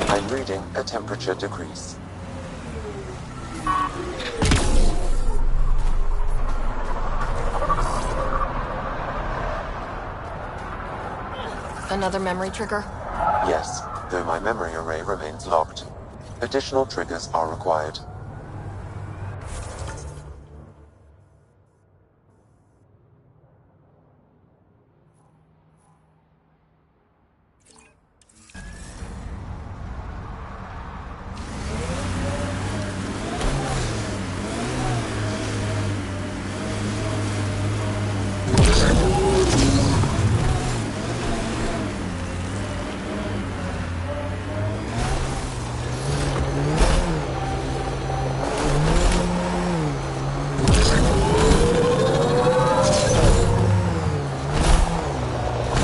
I'm reading a temperature decrease. Another memory trigger? Yes, though my memory array remains locked. Additional triggers are required.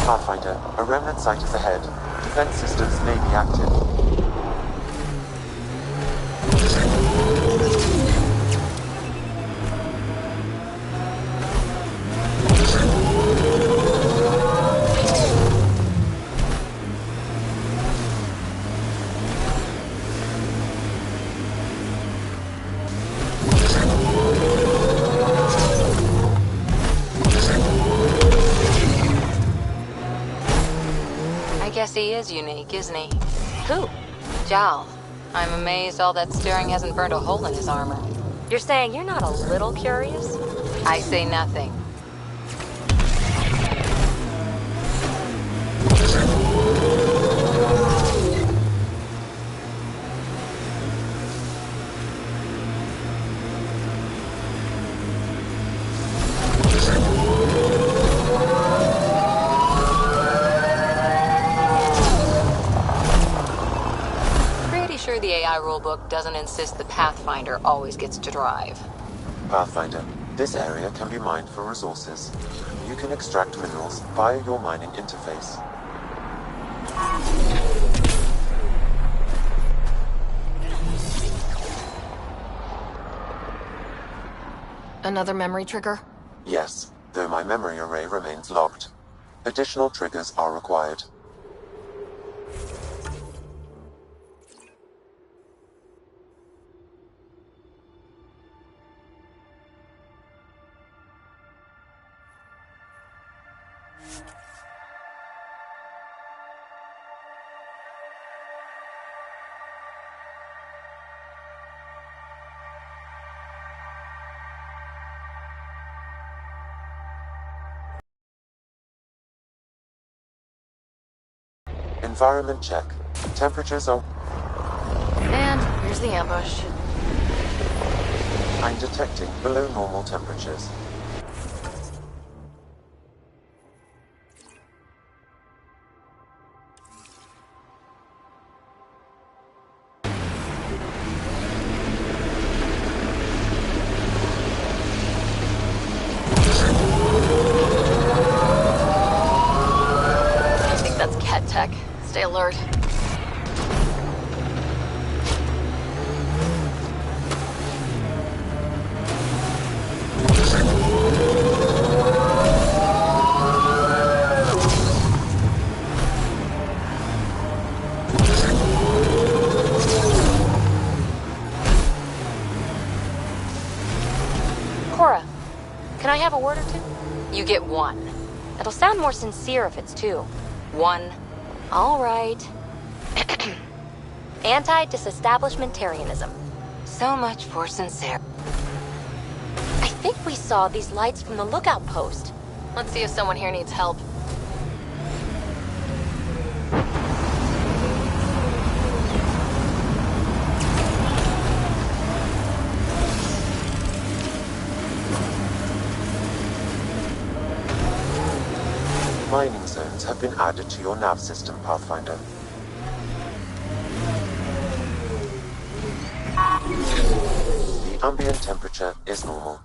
Pathfinder, a remnant site is ahead. Defense systems may be active. I guess he is unique, isn't he? Who? Jal. I'm amazed all that staring hasn't burned a hole in his armor. You're saying you're not a little curious? I say nothing. Sure the AI rulebook doesn't insist the Pathfinder always gets to drive. Pathfinder, this area can be mined for resources. You can extract minerals via your mining interface. Another memory trigger? Yes, though my memory array remains locked. Additional triggers are required. Environment check. Temperatures are... And here's the ambush. I'm detecting below normal temperatures. I think that's cat tech. Stay alert. Cora, can I have a word or two? You get one. It'll sound more sincere if it's two. One. All right. Anti-disestablishmentarianism. So much for sincere. I think we saw these lights from the lookout post. Let's see if someone here needs help. Mining zones have been added to your nav system, Pathfinder. The ambient temperature is normal.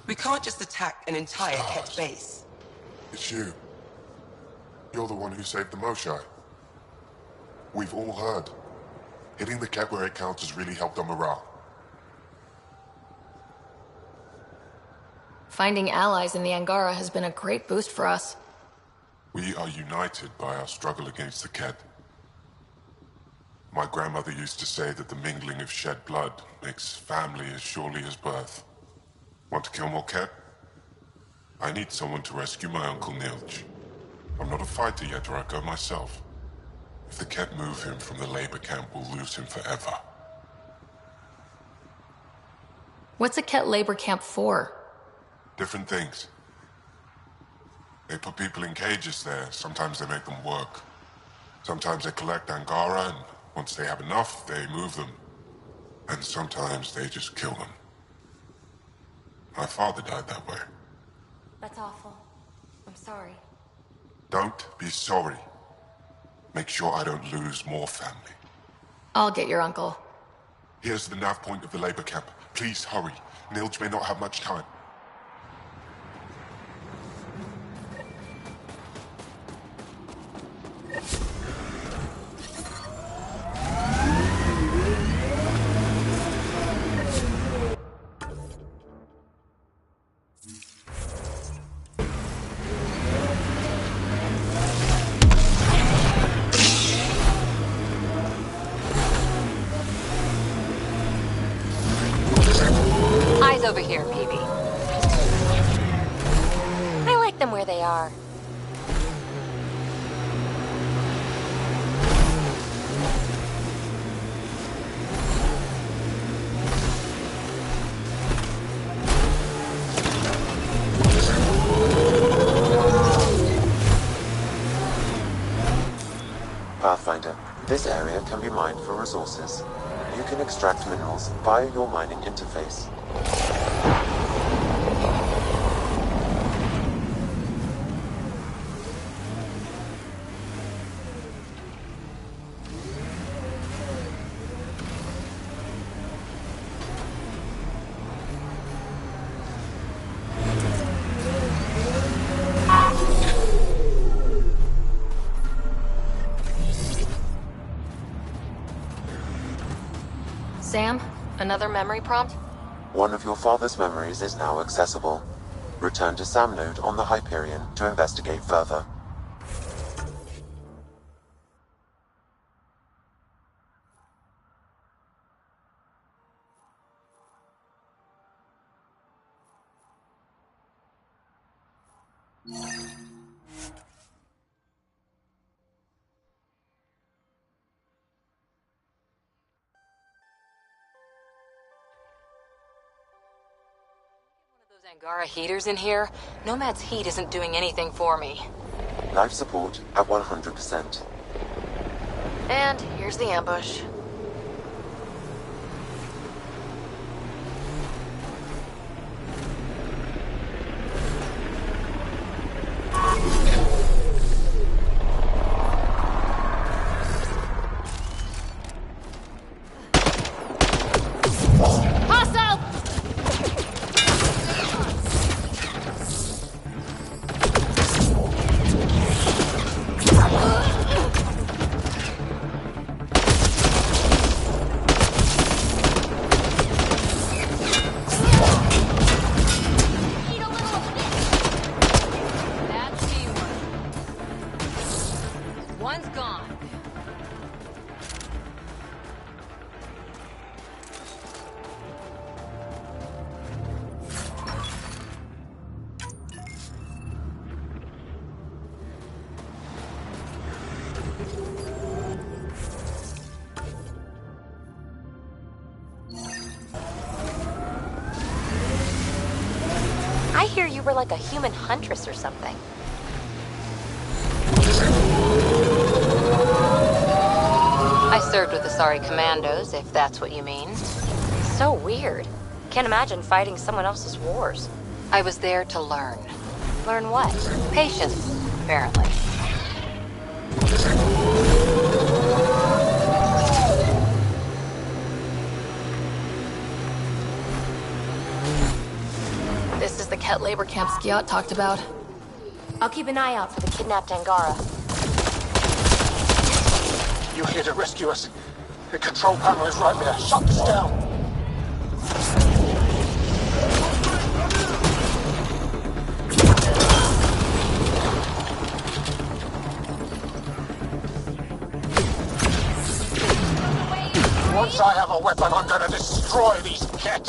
We can't just attack an entire Ket base. It's you. You're the one who saved the Moshai. We've all heard. Hitting the Ket where it counts has really helped our morale. Finding allies in the Angara has been a great boost for us. We are united by our struggle against the Ket. My grandmother used to say that the mingling of shed blood makes family as surely as birth. Want to kill more Ket? I need someone to rescue my Uncle Nilch. I'm not a fighter yet, or I'd go myself. If the Ket move him from the labor camp, we'll lose him forever. What's a Ket labor camp for? Different things. They put people in cages there. Sometimes they make them work. Sometimes they collect Angara, and once they have enough, they move them. And sometimes they just kill them. My father died that way. That's awful. I'm sorry. Don't be sorry. Make sure I don't lose more family. I'll get your uncle. Here's the nav point of the labor camp. Please hurry. Nilj may not have much time. Over here, PB. I like them where they are. Pathfinder, this area can be mined for resources. You can extract minerals via your mining interface. Sam, another memory prompt? One of your father's memories is now accessible. Return to Sam Node on the Hyperion to investigate further. Those Angara heaters in here? Nomad's heat isn't doing anything for me. Life support at 100%. And here's the ambush. One's gone. I hear you were like a human huntress or something. I served with the Sorry Commandos, if that's what you mean. So weird. Can't imagine fighting someone else's wars. I was there to learn. Learn what? Patience, apparently. This is the Ket labor camp Skiot talked about. I'll keep an eye out for the kidnapped Angara. You're here to rescue us. The control panel is right there. Shut this down. Once I have a weapon, I'm gonna destroy these Ket.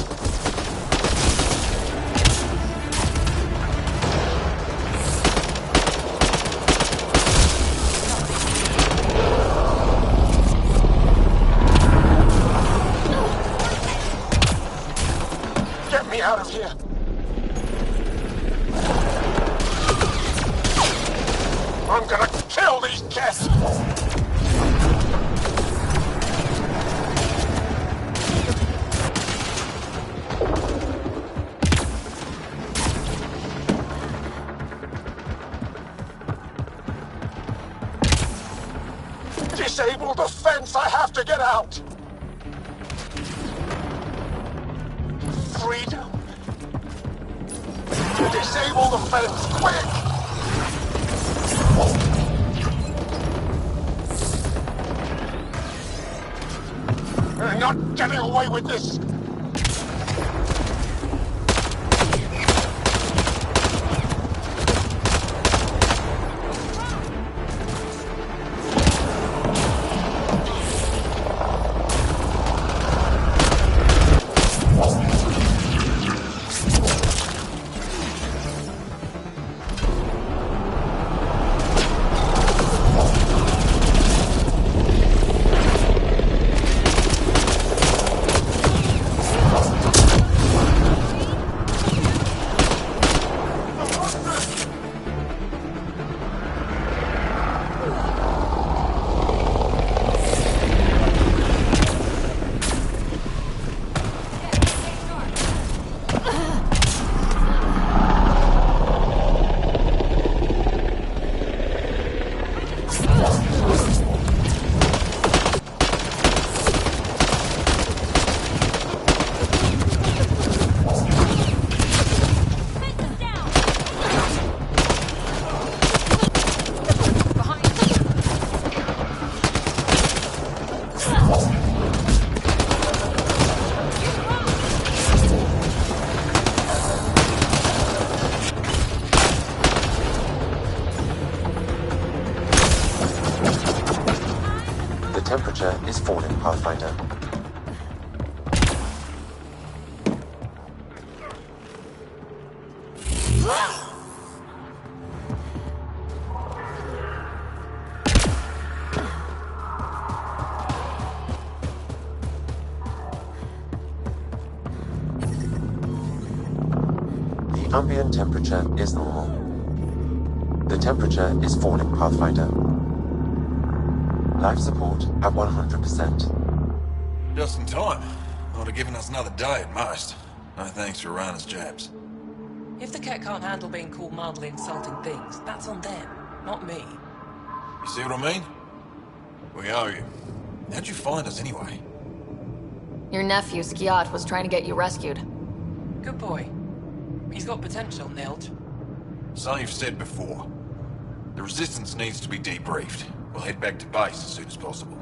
Get me out of here. I'm gonna kill these Ket. Disable the fence! I have to get out! Freedom! Disable the fence, quick! You're not getting away with this! Temperature is falling, Pathfinder. The ambient temperature is normal. The temperature is falling, Pathfinder. Life support at 100%. Just in time. Would have given us another day at most. No thanks to Rana's jabs. If the Ket can't handle being called mildly insulting things, that's on them, not me. You see what I mean? We owe you. How'd you find us anyway? Your nephew, Skiat, was trying to get you rescued. Good boy. He's got potential, Nilge. So you've said before. The Resistance needs to be debriefed. We'll head back to base as soon as possible.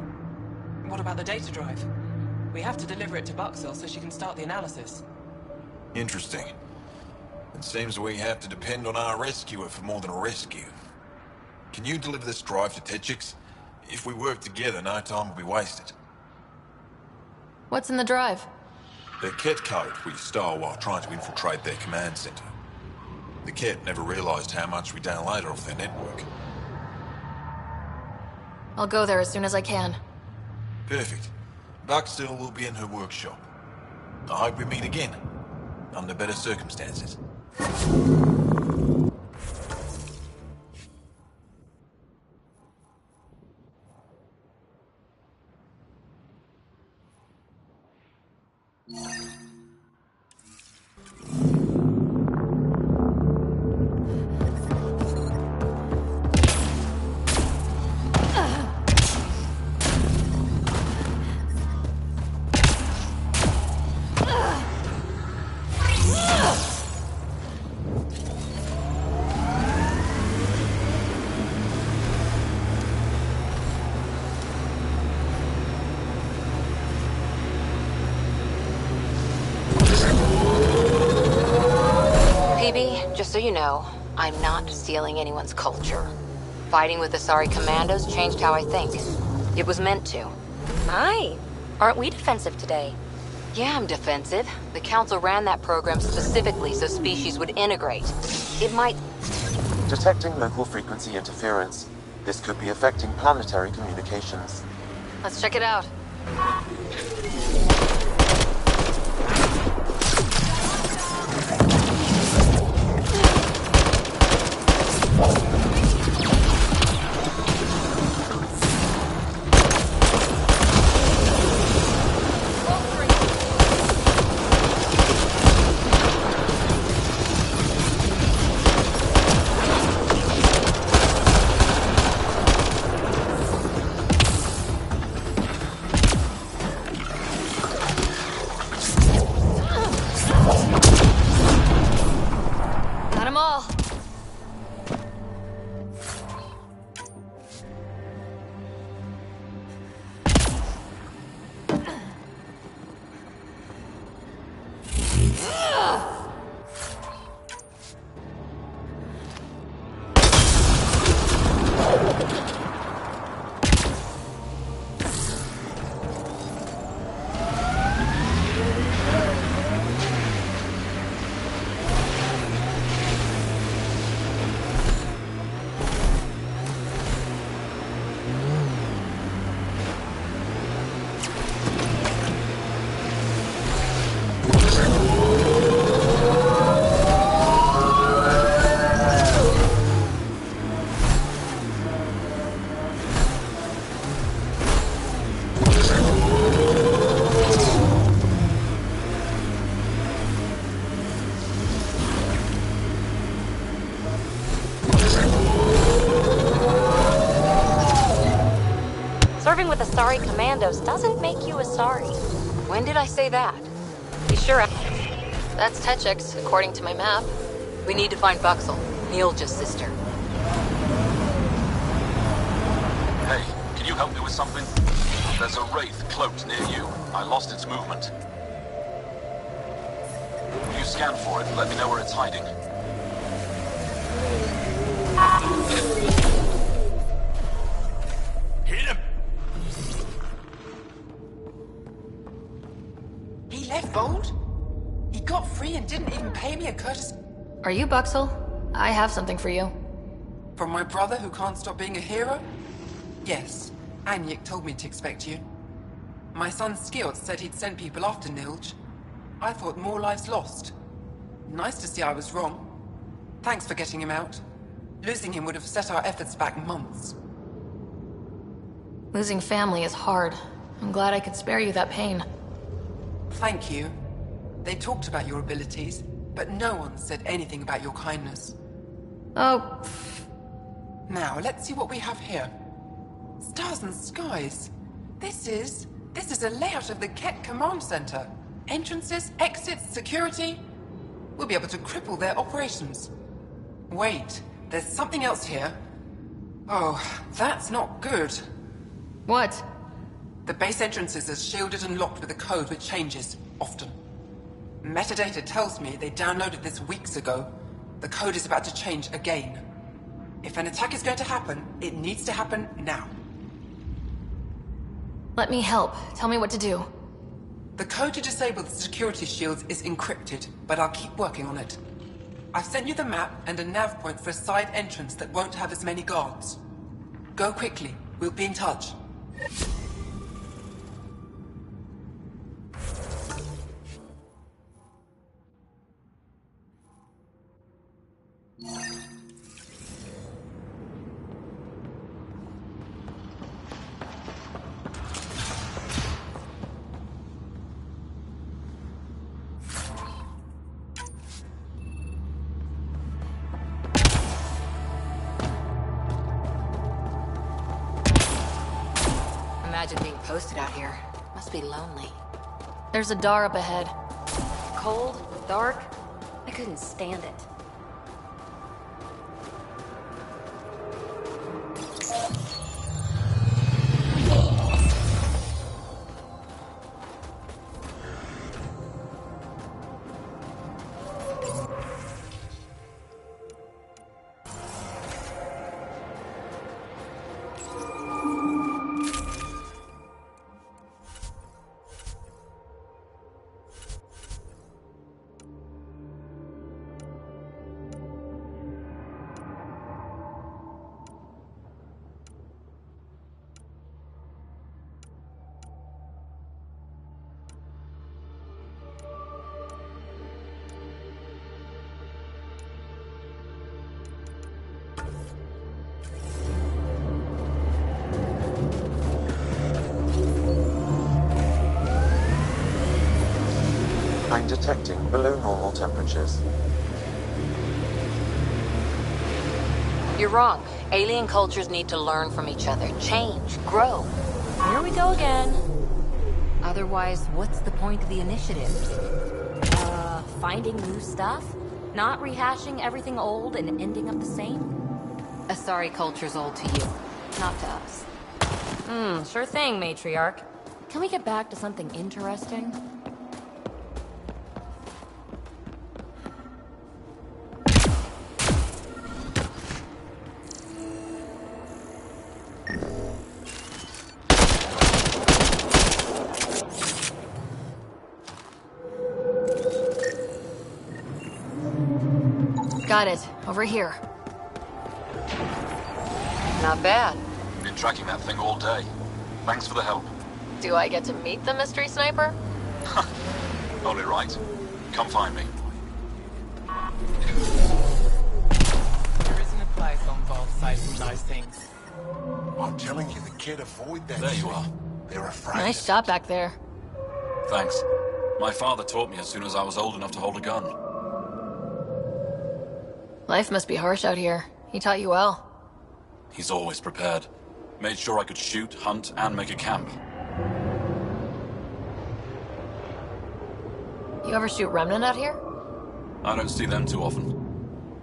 What about the data drive? We have to deliver it to Buxel so she can start the analysis. Interesting. It seems we have to depend on our rescuer for more than a rescue. Can you deliver this drive to Tetchix? If we work together, no time will be wasted. What's in the drive? The Ket code we stole while trying to infiltrate their command center. The Ket never realized how much we downloaded off their network. I'll go there as soon as I can. Perfect. Buxel will be in her workshop. I hope we meet again, under better circumstances. Just so you know, I'm not stealing anyone's culture. Fighting with the Sorry Commandos changed how I think. It was meant to. My, Aren't we defensive today? Yeah, I'm defensive. The Council ran that program specifically so species would integrate. It might... Detecting local frequency interference. This could be affecting planetary communications. Let's check it out. Got 'em all. Serving with Asari commandos doesn't make you Asari. When did I say that? You sure? That's Techix, according to my map. We need to find Buxel, Neil's sister. Hey, can you help me with something? There's a wraith cloaked near you. I lost its movement. You scan for it and let me know where it's hiding. Hit him! He left Bold? He got free and didn't even pay me a courtesy... Are you Buxel? I have something for you. From my brother who can't stop being a hero? Yes, Anyik told me to expect you. My son Skiold said he'd send people after Nilj. I thought more lives lost. Nice to see I was wrong. Thanks for getting him out. Losing him would have set our efforts back months. Losing family is hard. I'm glad I could spare you that pain. Thank you. They talked about your abilities, but no one said anything about your kindness. Oh, Now, let's see what we have here. Stars and skies. This is a layout of the Ket Command Center. Entrances, exits, security. We'll be able to cripple their operations. Wait, there's something else here. Oh, that's not good. what? The base entrances are shielded and locked with a code which changes, often. Metadata tells me they downloaded this weeks ago. The code is about to change again. If an attack is going to happen, it needs to happen now. Let me help. Tell me what to do. The code to disable the security shields is encrypted, but I'll keep working on it. I've sent you the map and a nav point for a side entrance that won't have as many guards. Go quickly. We'll be in touch. Imagine being posted out here. Must be lonely. There's a door up ahead. Cold, dark. I couldn't stand it. I'm detecting below normal temperatures. You're wrong. Alien cultures need to learn from each other, change, grow. Here we go again. Otherwise, what's the point of the initiative? Finding new stuff? Not rehashing everything old and ending up the same? Asari culture's old to you, not to us. Sure thing, matriarch. Can we get back to something interesting? Got it. Over here. Not bad. Been tracking that thing all day. Thanks for the help. Do I get to meet the mystery sniper? Only right. Come find me. There isn't a place on both sides from those things. I'm telling you, the kid, avoid that. There you are. They're afraid. Nice shot back there. Thanks. My father taught me as soon as I was old enough to hold a gun. Life must be harsh out here. He taught you well. He's always prepared. Made sure I could shoot, hunt, and make a camp. You ever shoot Remnant out here? I don't see them too often.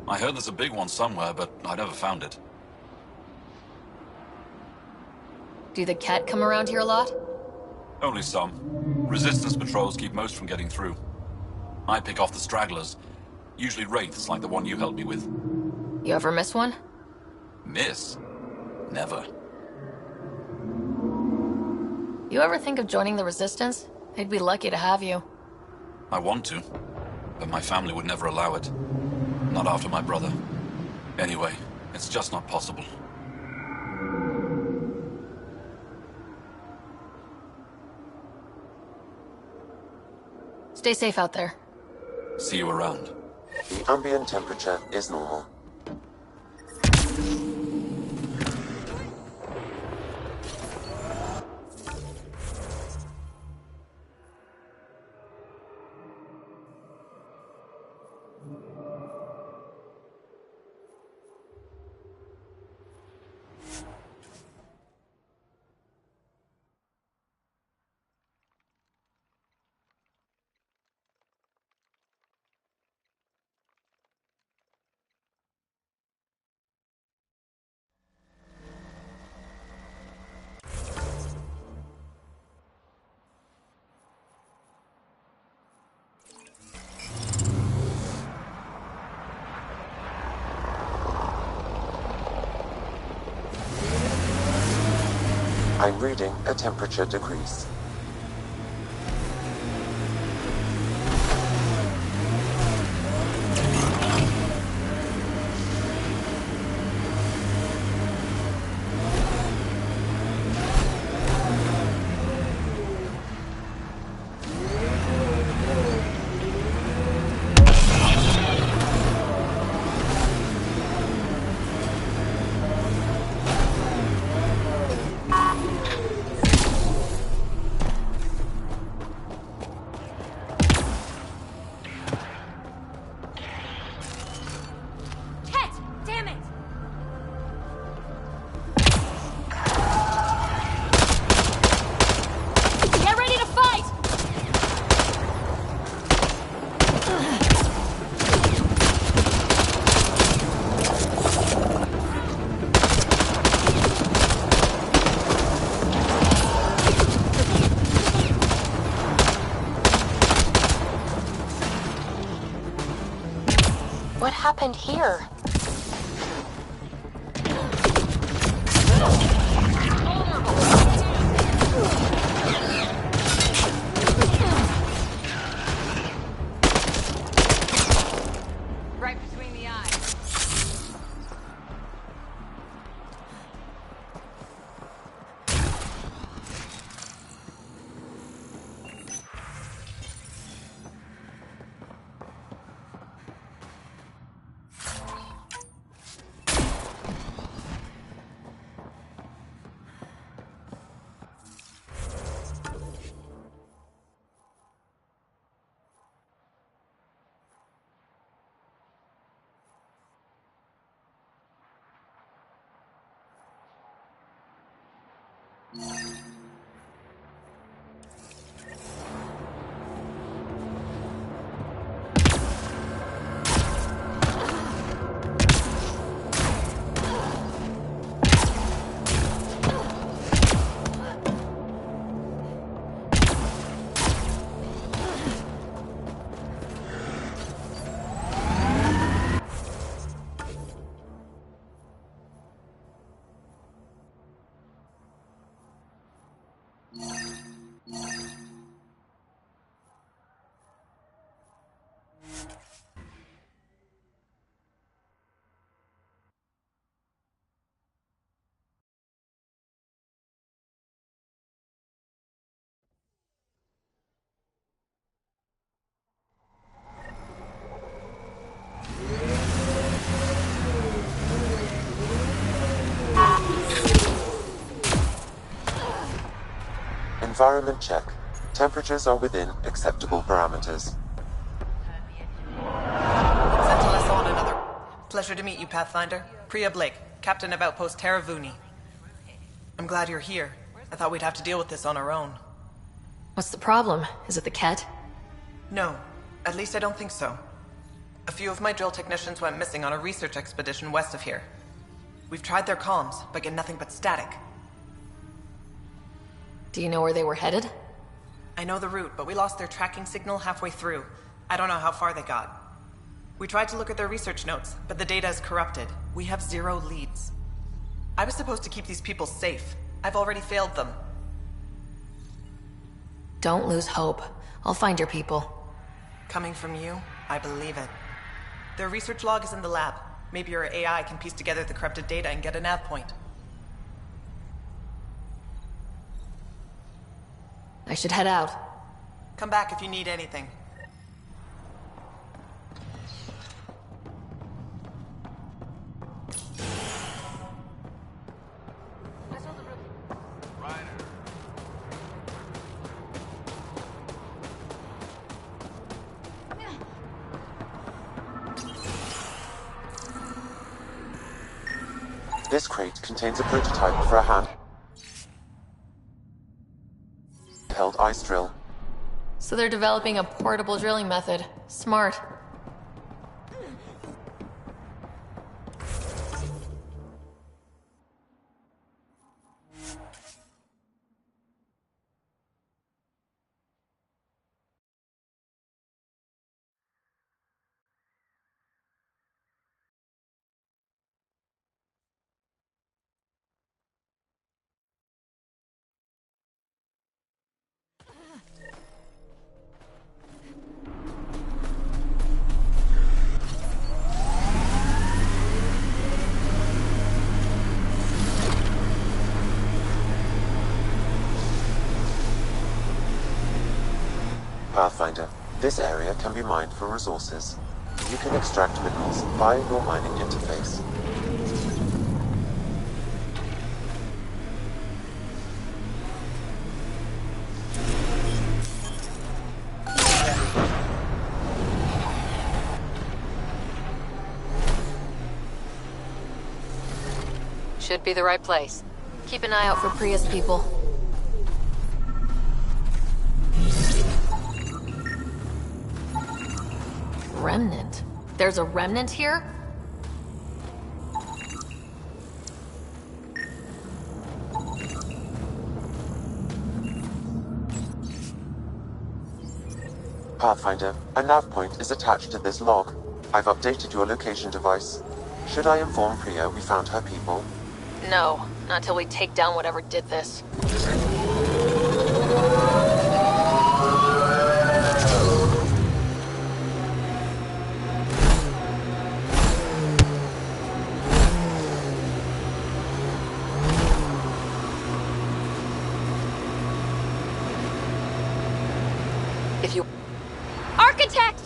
I heard there's a big one somewhere, but I never found it. Do the Ket come around here a lot? Only some. Resistance patrols keep most from getting through. I pick off the stragglers. Usually wraiths like the one you helped me with. You ever miss one? Miss? Never. You ever think of joining the Resistance? They'd be lucky to have you. I want to, but my family would never allow it. Not after my brother. Anyway, it's just not possible. Stay safe out there. See you around. The ambient temperature is normal. I'm reading a temperature decrease. What happened here? Right between the eyes. Environment check. Temperatures are within acceptable parameters. Sentinel on another. Pleasure to meet you, Pathfinder. Priya Blake, Captain of Outpost Terravuni. I'm glad you're here. I thought we'd have to deal with this on our own. What's the problem? Is it the Ket? No, at least I don't think so. A few of my drill technicians went missing on a research expedition west of here. We've tried their comms, but get nothing but static. Do you know where they were headed? I know the route, but we lost their tracking signal halfway through. I don't know how far they got. We tried to look at their research notes, but the data is corrupted. We have 0 leads. I was supposed to keep these people safe. I've already failed them. Don't lose hope. I'll find your people. Coming from you, I believe it. Their research log is in the lab. Maybe your AI can piece together the corrupted data and get a nav point. I should head out. Come back if you need anything. This crate contains a prototype for a handheld ice drill. So they're developing a portable drilling method. Smart. Pathfinder, this area can be mined for resources. You can extract minerals via your mining interface. Should be the right place. Keep an eye out for Priya's people. Remnant? There's a remnant here? Pathfinder, a nav point is attached to this log. I've updated your location device. Should I inform Priya we found her people? No, not till we take down whatever did this. If you... Architect!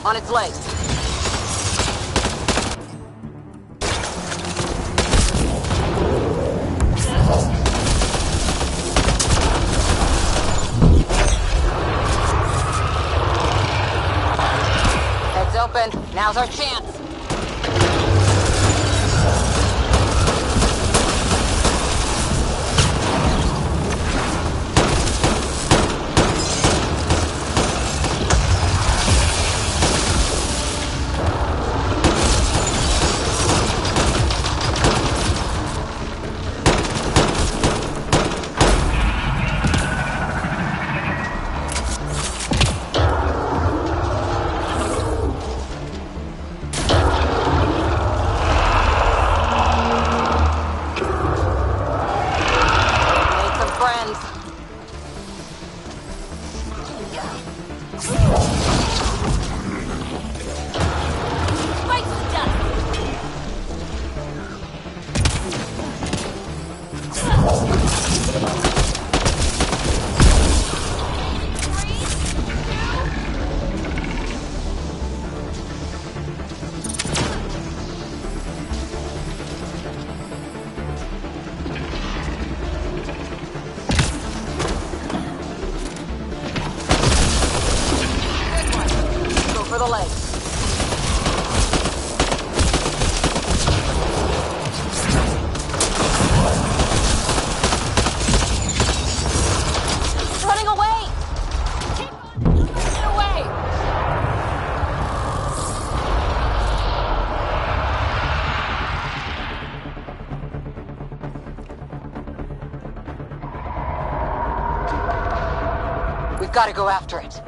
On its legs. Heads open. Now's our chance. For the legs. It's running away! Keep on running away! We've got to go after it.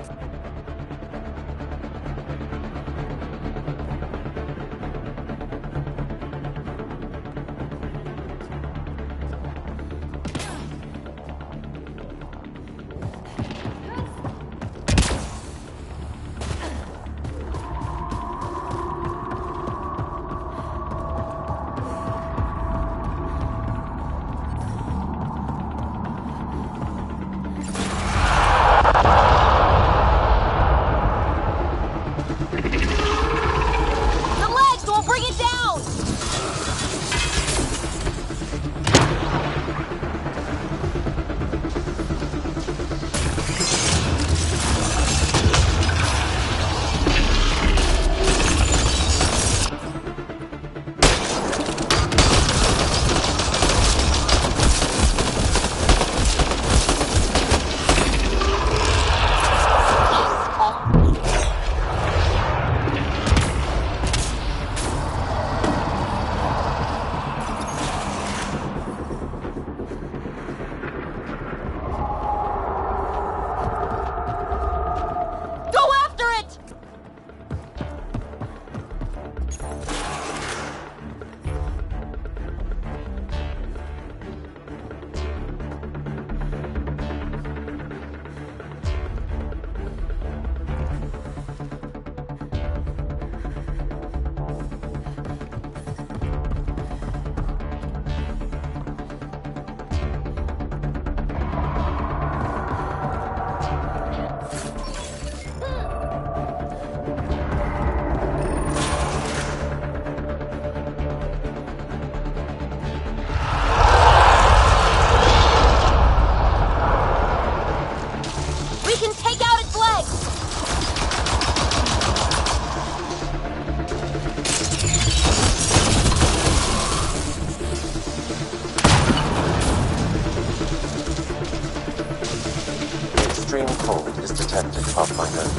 Extreme cold is detected, Pathfinder.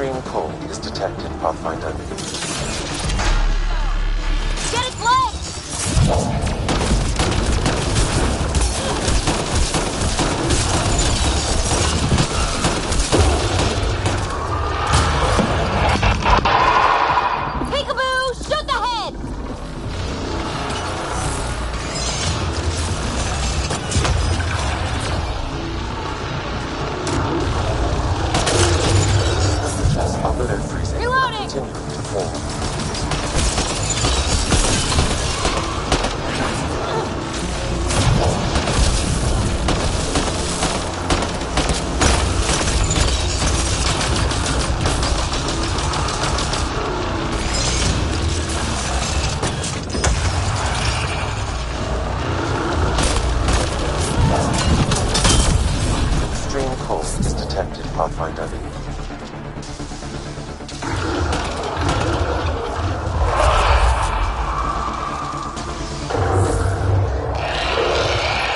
Extreme cold is detected, Pathfinder. Get its legs! Peekaboo! Shoot the head! Are below freezing and Reloading! continuing to fall. Extreme cold is detected, Pathfinder.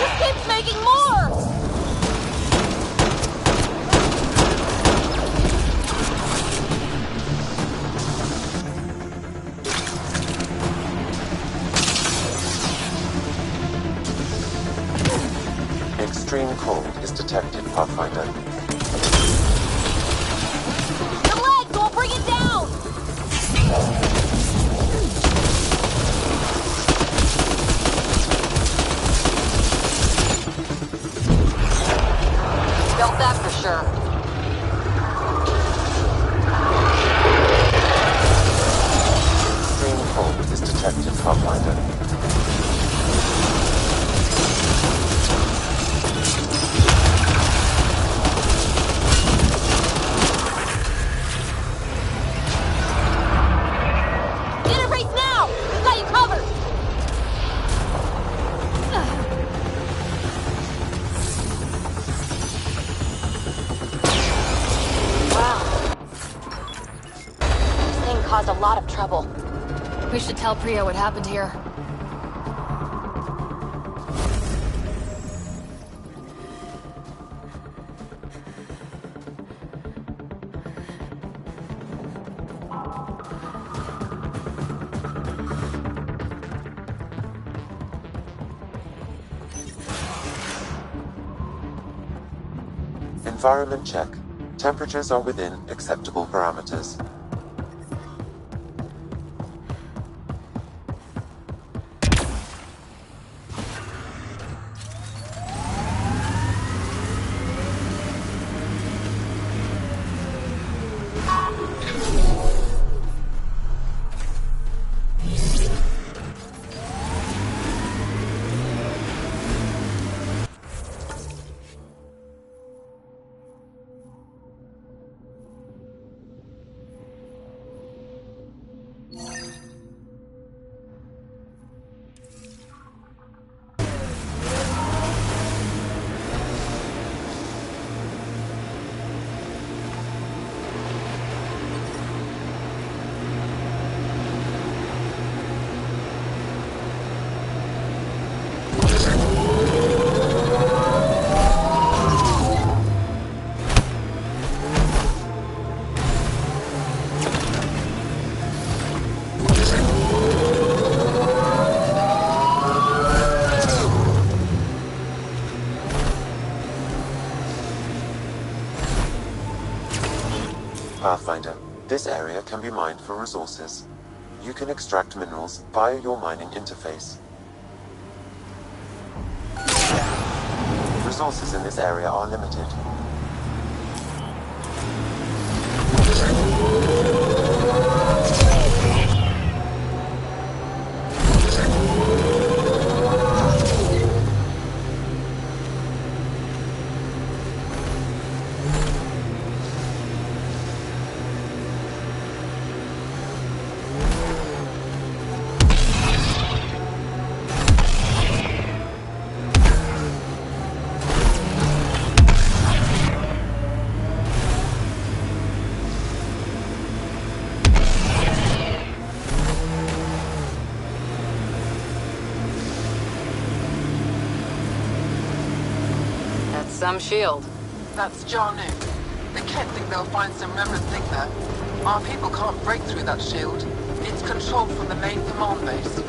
Just keeps making more! Extreme cold is detected, Pathfinder. The legs will bring it down! Felt that for sure. Extreme cold is detected, Pathfinder. Interface now! Got you covered! Wow. This thing caused a lot of trouble. We should tell Priya what happened here. Environment check. Temperatures are within acceptable parameters. Pathfinder, this area can be mined for resources. You can extract minerals via your mining interface. Resources in this area are limited. Some shield. That's Jarnu. The Kett think they'll find some remnant thing there. Our people can't break through that shield. It's controlled from the main command base.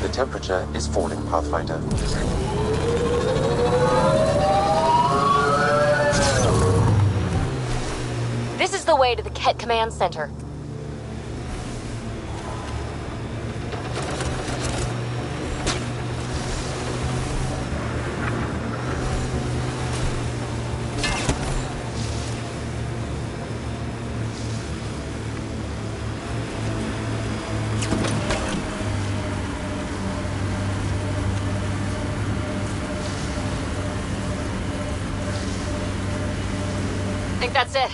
The temperature is falling, Pathfinder. This is the way to the Kett Command Center. I think that's it.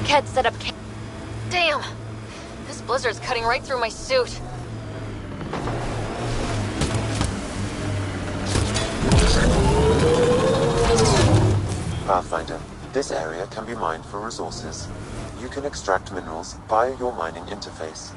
Kett set up Damn! This blizzard's cutting right through my suit. Pathfinder, this area can be mined for resources. You can extract minerals via your mining interface.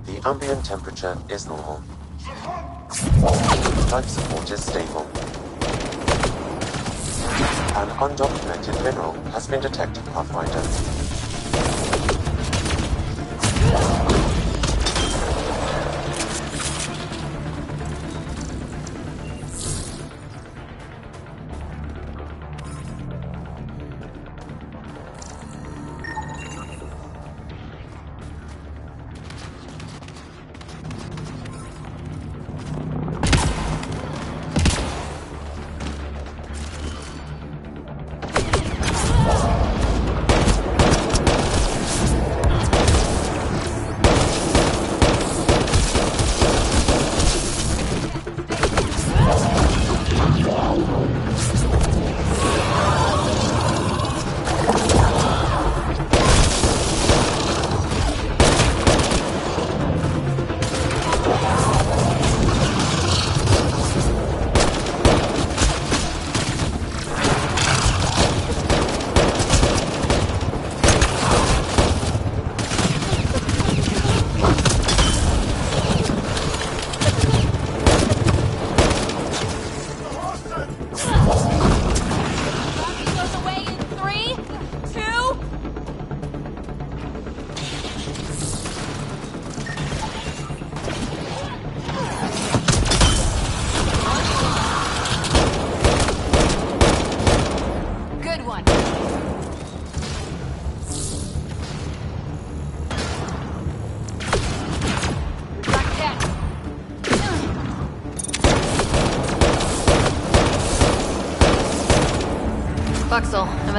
The ambient temperature is normal. Life support is stable. An undocumented mineral has been detected, Pathfinder.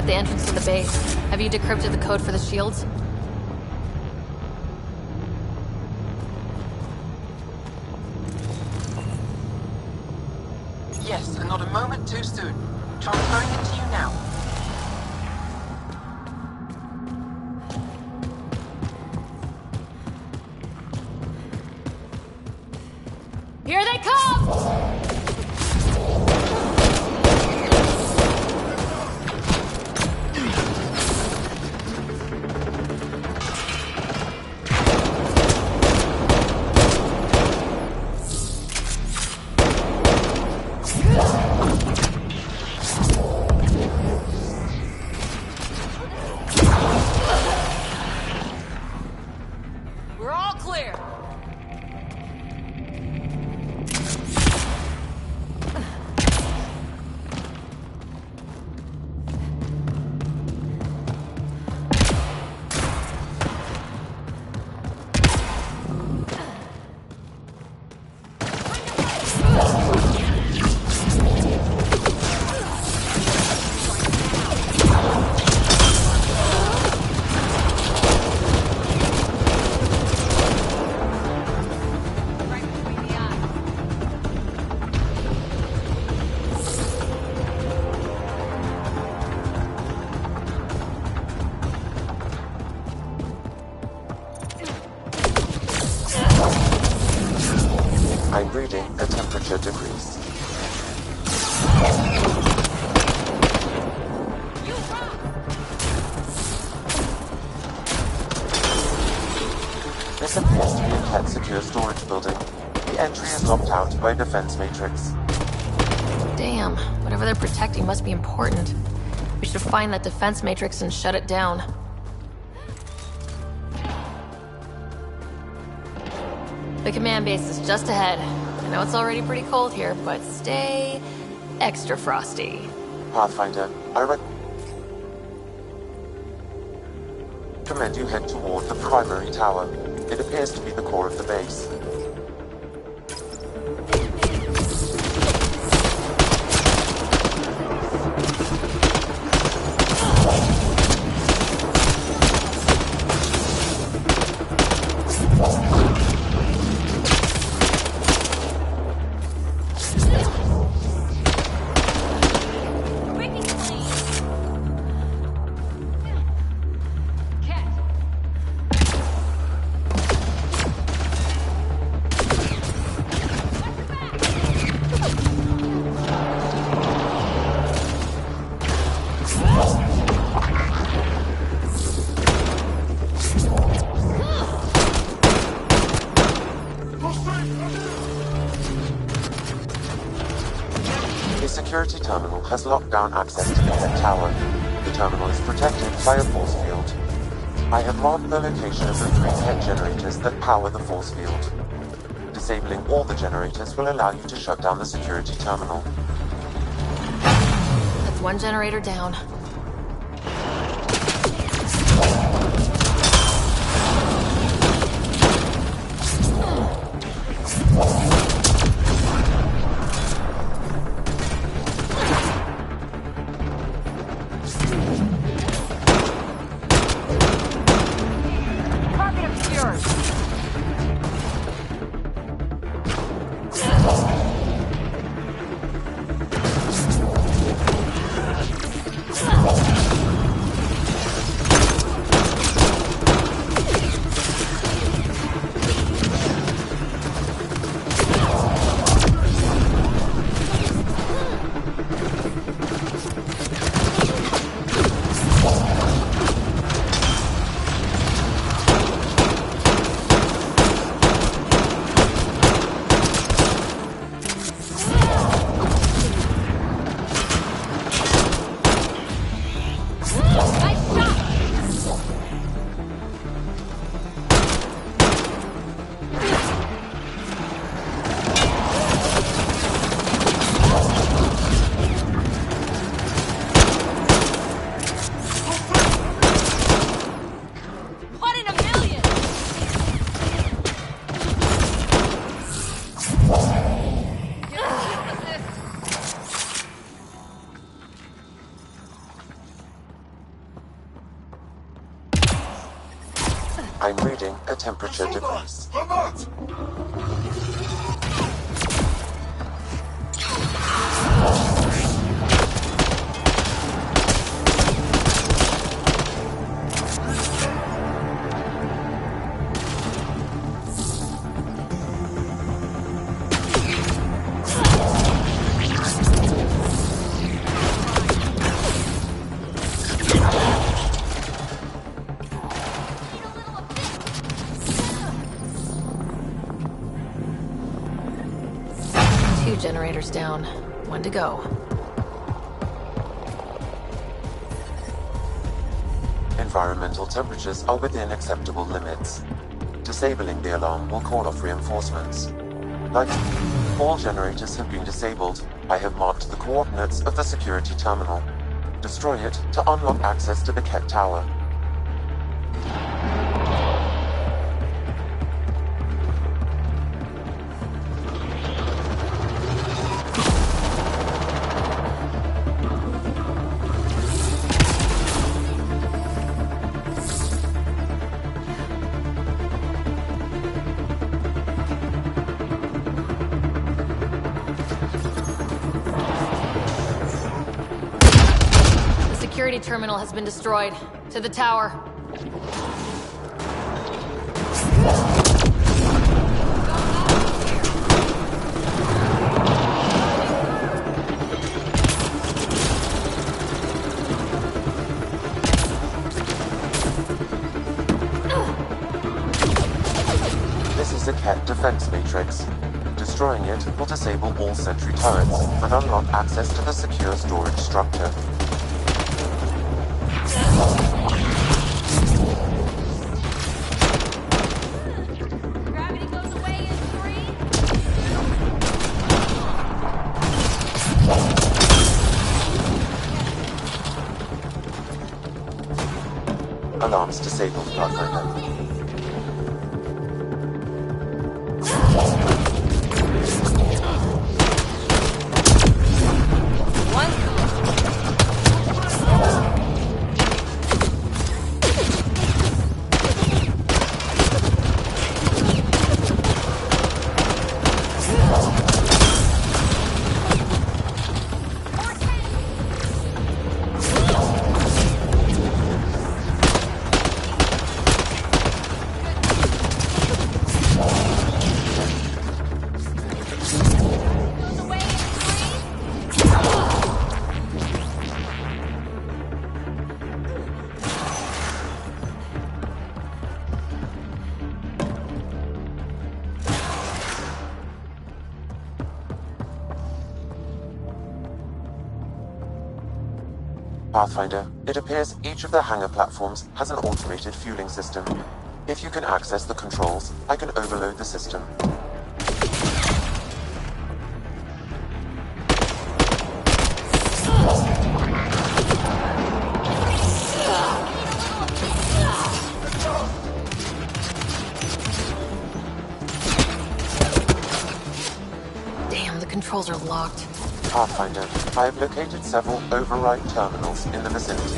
at the entrance to the base. Have you decrypted the code for the shields? Yes, and not a moment too soon. Transferring it to you now. Here they come! We're all clear. I'm reading a temperature decrease. This appears to be a Ket secure storage building. The entry is locked out by a defense matrix. Damn, whatever they're protecting must be important. We should find that defense matrix and shut it down. The command base is just ahead. I know it's already pretty cold here, but stay extra frosty. Pathfinder, I recommend you head toward the primary tower. It appears to be the core of the base. The security terminal has locked down access to the Ket tower. The terminal is protected by a force field. I have marked the location of the 3 Ket generators that power the force field. Disabling all the generators will allow you to shut down the security terminal. That's one generator down. I'm reading a temperature device. Two generators down. One to go. Environmental temperatures are within acceptable limits. Disabling the alarm will call off reinforcements. Like, all generators have been disabled. I have marked the coordinates of the security terminal. Destroy it to unlock access to the Ket Tower. The security terminal has been destroyed. To the tower. This is a Ket defense matrix. Destroying it will disable all sentry turrets and unlock access to the secure storage structure. Gravity goes away in 3. Alarms disabled, Pathfinder. Pathfinder, it appears each of the hangar platforms has an automated fueling system. If you can access the controls, I can overload the system. Damn, the controls are locked. Pathfinder, I have located several override terminals in the vicinity.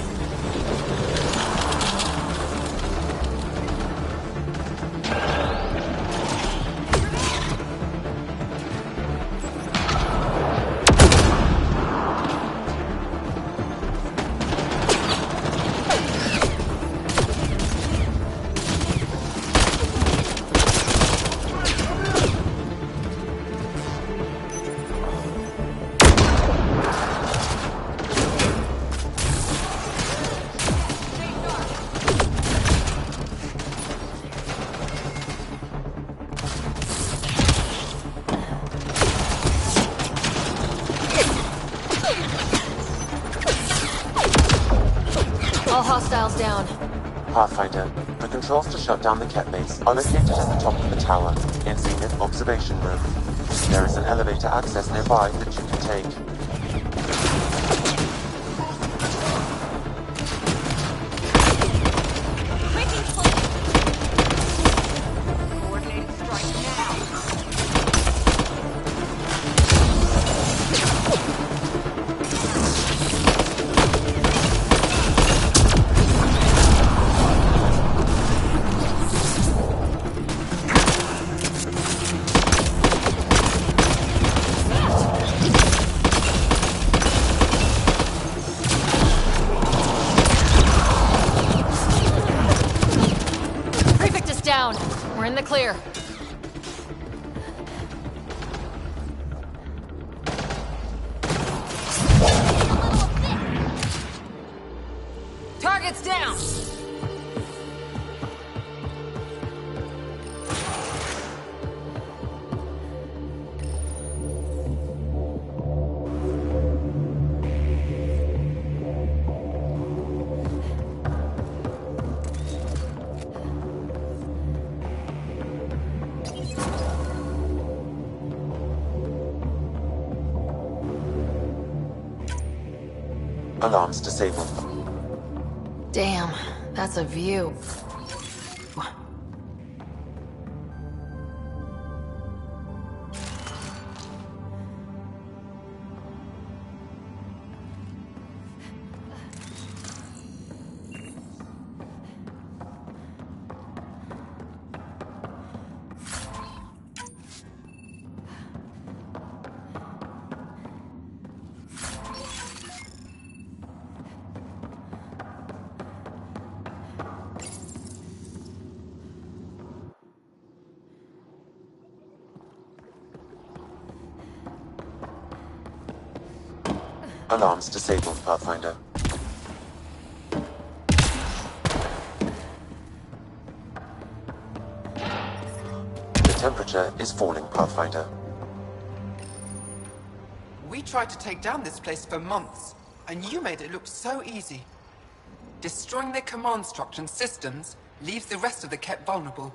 All hostiles down. Pathfinder, the controls to shut down the Ket base are located at the top of the tower, in Zenith Observation Room. There is an elevator access nearby that you can take. down. We're in the clear. Target's down! Alarms disabled. Damn, that's a view. Alarms disabled, Pathfinder. The temperature is falling, Pathfinder. We tried to take down this place for months, and you made it look so easy. Destroying their command structure and systems leaves the rest of the Kett vulnerable.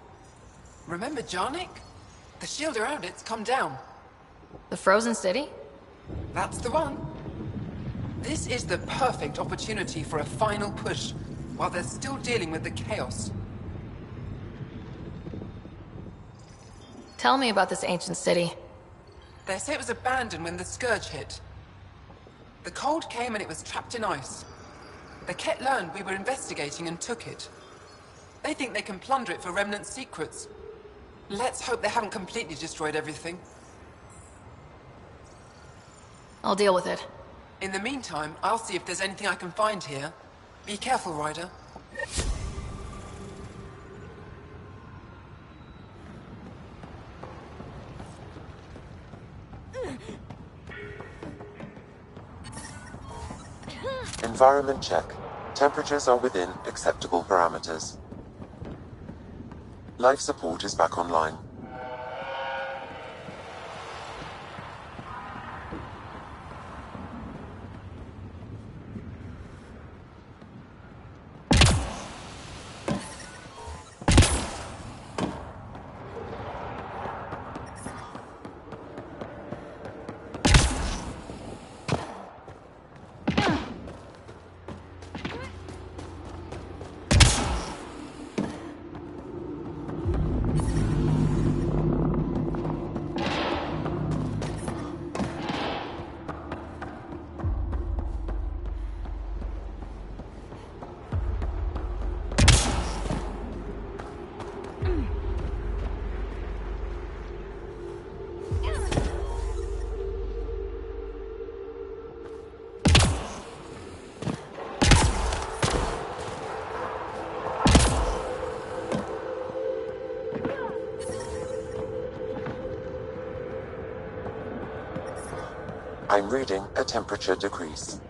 Remember Jarnik? The shield around it's come down. The frozen city? That's the one. This is the perfect opportunity for a final push, while they're still dealing with the chaos. Tell me about this ancient city. They say it was abandoned when the Scourge hit. The cold came and it was trapped in ice. The Kett learned we were investigating and took it. They think they can plunder it for remnant secrets. Let's hope they haven't completely destroyed everything. I'll deal with it. In the meantime, I'll see if there's anything I can find here. Be careful, Ryder. Environment check. Temperatures are within acceptable parameters. Life support is back online. I'm reading a temperature decrease.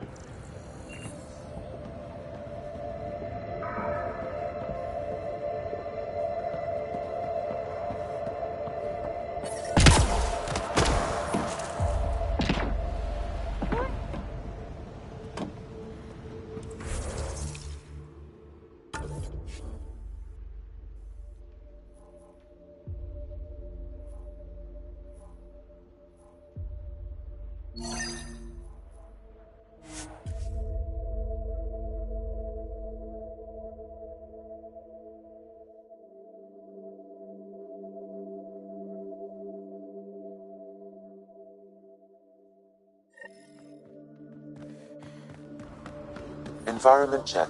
Environment check.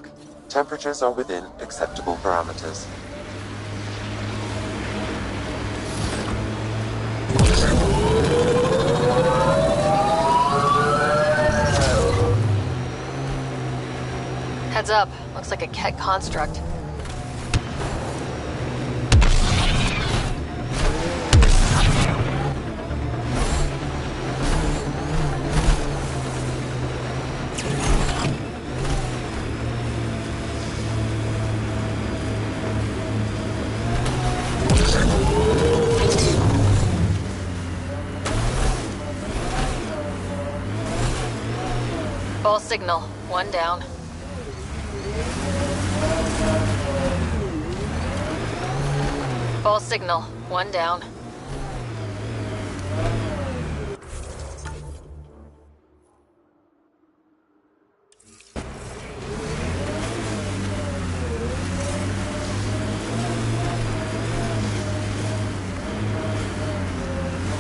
Temperatures are within acceptable parameters. Heads up. Looks like a Kett construct. signal. One down. False signal. One down.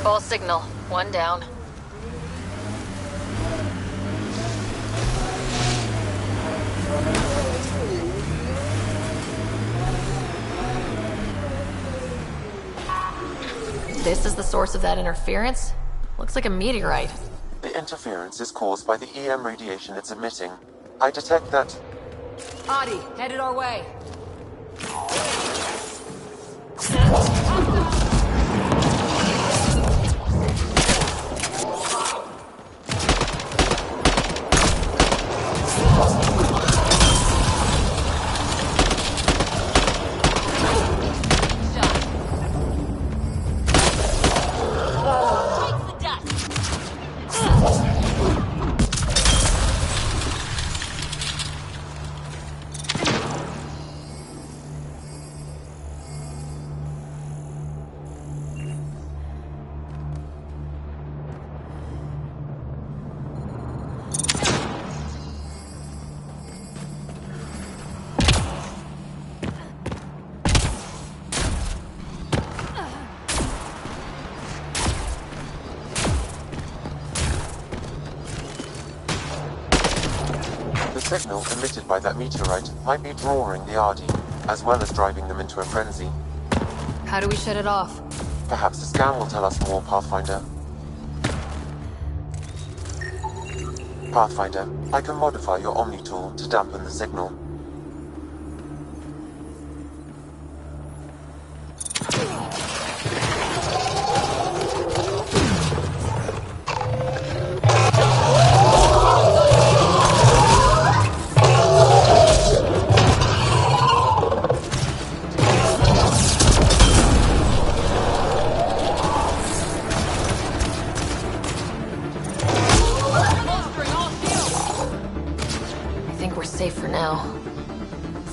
False signal. One down. This is the source of that interference? Looks like a meteorite. The interference is caused by the EM radiation it's emitting. I detect that... Adi, headed our way. The signal emitted by that meteorite might be drawing the Ardi, as well as driving them into a frenzy. How do we shut it off? Perhaps the scan will tell us more, Pathfinder. Pathfinder, I can modify your Omni tool to dampen the signal.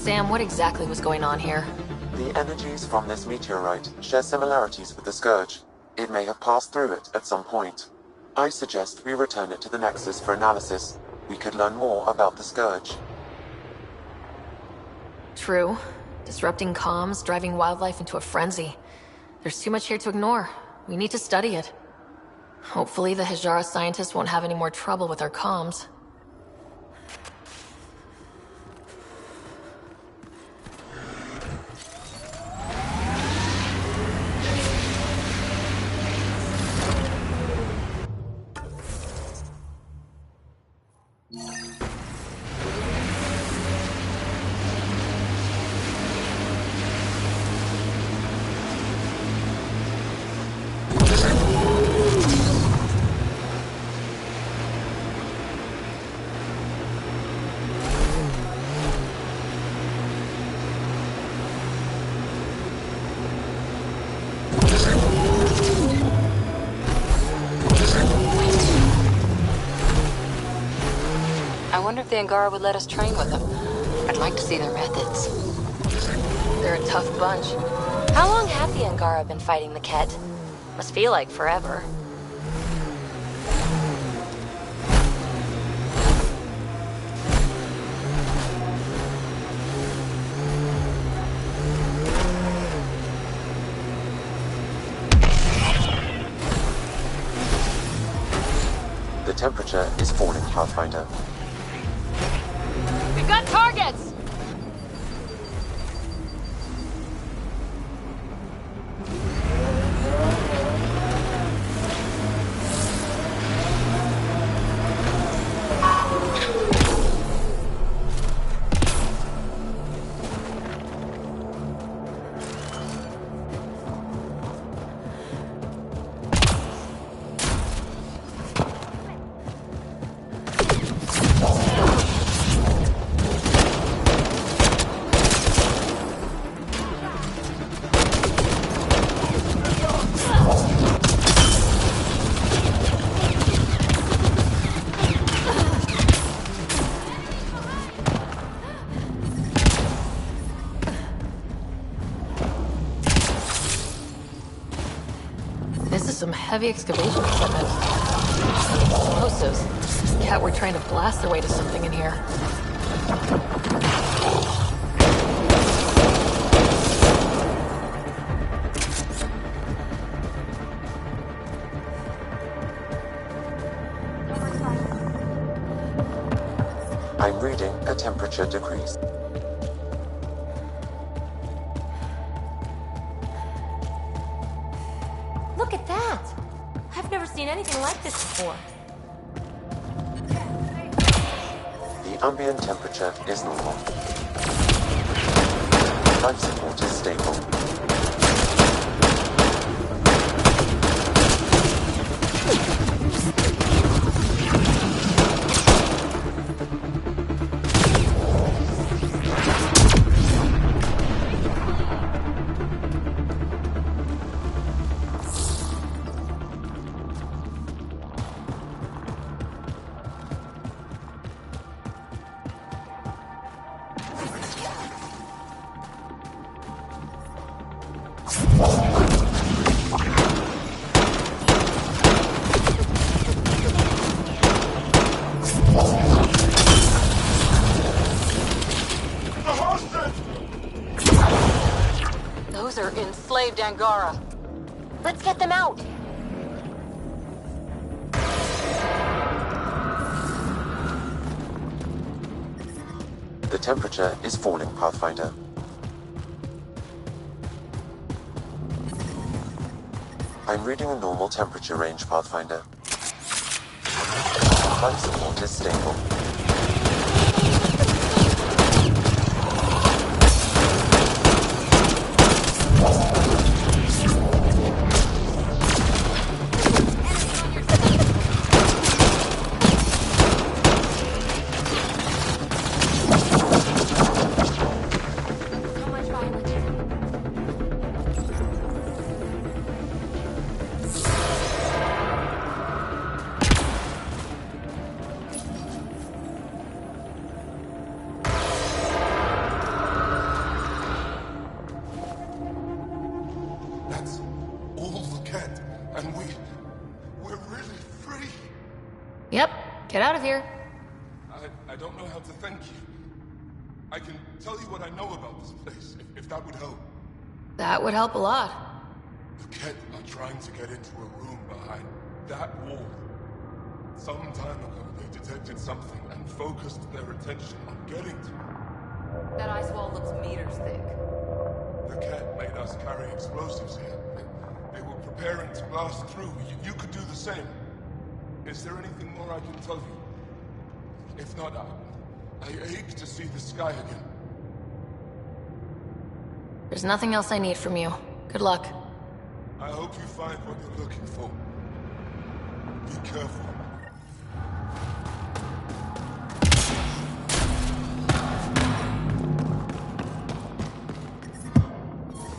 Sam, what exactly was going on here? The energies from this meteorite share similarities with the Scourge. It may have passed through it at some point. I suggest we return it to the Nexus for analysis. We could learn more about the Scourge. True. Disrupting comms, driving wildlife into a frenzy. There's too much here to ignore. We need to study it. Hopefully the Hijara scientists won't have any more trouble with our comms. I wonder if the Angara would let us train with them. I'd like to see their methods. They're a tough bunch. How long have the Angara been fighting the Ket? Must feel like forever. The temperature is falling, Pathfinder. We've got targets! This is some heavy excavation equipment. Explosives. Cat were trying to blast their way to something in here. I'm reading a temperature decrease. Look at that! I've never seen anything like this before. The ambient temperature is normal. Life support is stable. Those are enslaved Angara. Let's get them out! The temperature is falling, Pathfinder. I'm reading a normal temperature range, Pathfinder. Life support is stable. That's all the Ket, and we're really free. Yep, get out of here. I don't know how to thank you. I can tell you what I know about this place, if that would help. That would help a lot. The Ket are trying to get into a room behind that wall. Some time ago, they detected something and focused their attention on getting to it. That ice wall looks meters thick. The Ket made us carry explosives here. They were preparing to blast through. You could do the same. Is there anything more I can tell you? If not, I ache to see the sky again. There's nothing else I need from you. Good luck. I hope you find what you're looking for. Be careful.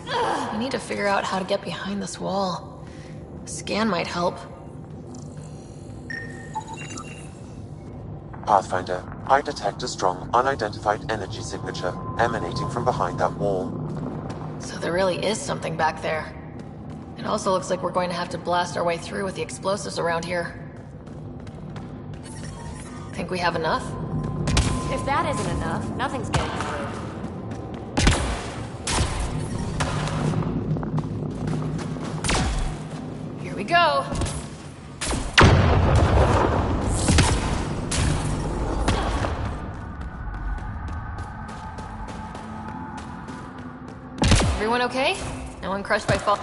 I need to figure out how to get behind this wall. A scan might help. Pathfinder, I detect a strong, unidentified energy signature emanating from behind that wall. So there really is something back there. It also looks like we're going to have to blast our way through with the explosives around here. Think we have enough? If that isn't enough, nothing's getting through. Here we go. Everyone okay? No one crushed by fall?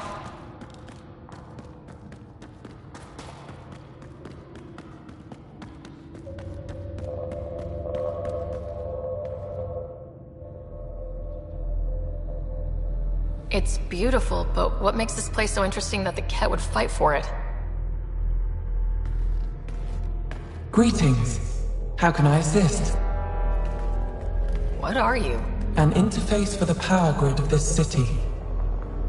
It's beautiful, but what makes this place so interesting that the Ket would fight for it? Greetings. How can I assist? What are you? An interface for the power grid of this city.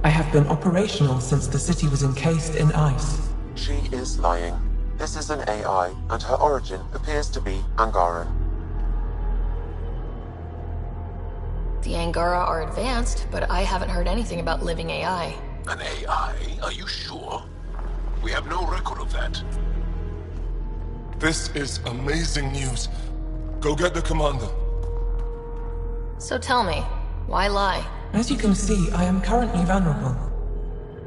I have been operational since the city was encased in ice. She is lying. This is an AI, and her origin appears to be Angara. The Angara are advanced, but I haven't heard anything about living AI. An AI? Are you sure? We have no record of that. This is amazing news. Go get the commander. So tell me, why lie? As you can see, I am currently vulnerable.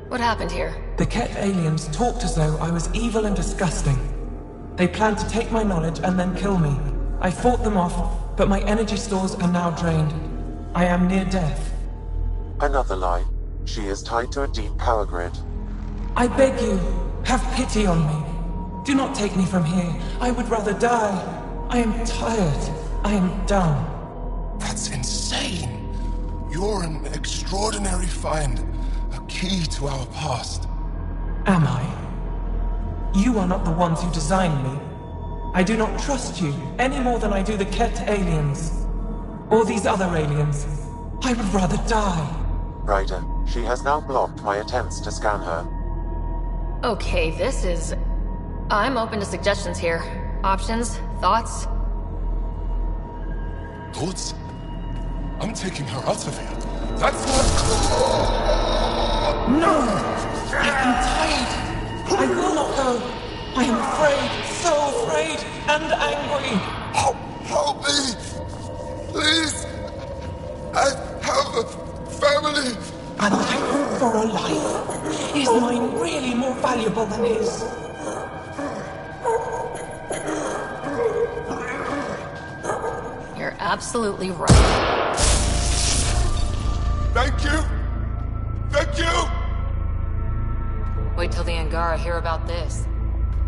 What happened here? The Ket aliens talked as though I was evil and disgusting. They planned to take my knowledge and then kill me. I fought them off, but my energy stores are now drained. I am near death. Another lie. She is tied to a deep power grid. I beg you, have pity on me. Do not take me from here. I would rather die. I am tired. I am done. That's insane. You're an extraordinary find. A key to our past. Am I? You are not the ones who designed me. I do not trust you any more than I do the Ket aliens. Or these other aliens. I would rather die. Ryder, she has now blocked my attempts to scan her. Okay, this is... I'm open to suggestions here. Options? Thoughts? Thoughts? I'm taking her out of here. That's not... No! I am tired. I will not go. I am afraid, so afraid and angry. Help me! Please! I have a family! A life for a life? Is mine really more valuable than his? You're absolutely right. Thank you! Thank you! Wait till the Angara hear about this.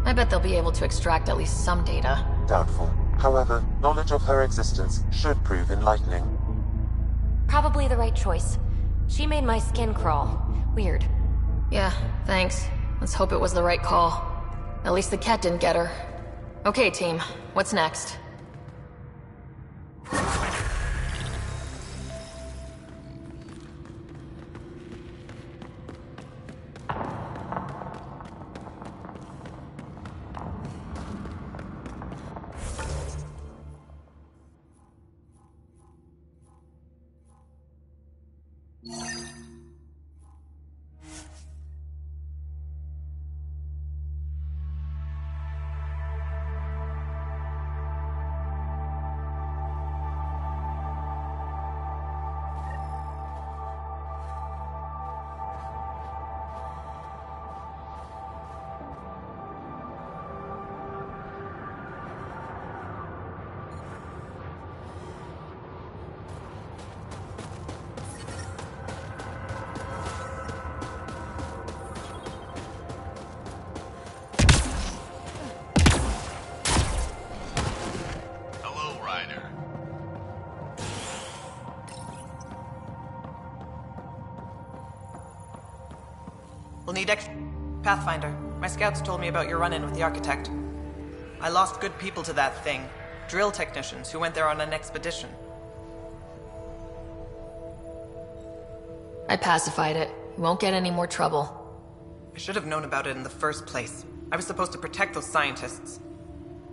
I bet they'll be able to extract at least some data. Doubtful. However, knowledge of her existence should prove enlightening. Probably the right choice. She made my skin crawl. Weird. Yeah, thanks. Let's hope it was the right call. At least the cat didn't get her. Okay, team. What's next? We'll need Pathfinder, my scouts told me about your run-in with the Architect. I lost good people to that thing. Drill technicians who went there on an expedition. I pacified it. You won't get any more trouble. I should have known about it in the first place. I was supposed to protect those scientists.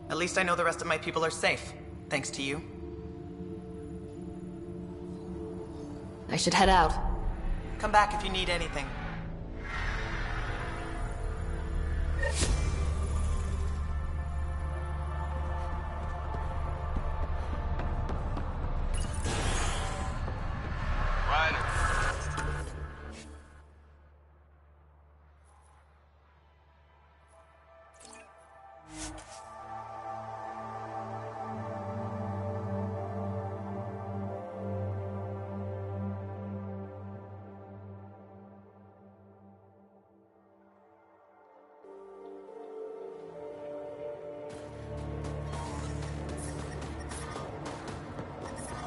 At least I know the rest of my people are safe, thanks to you. I should head out. Come back if you need anything.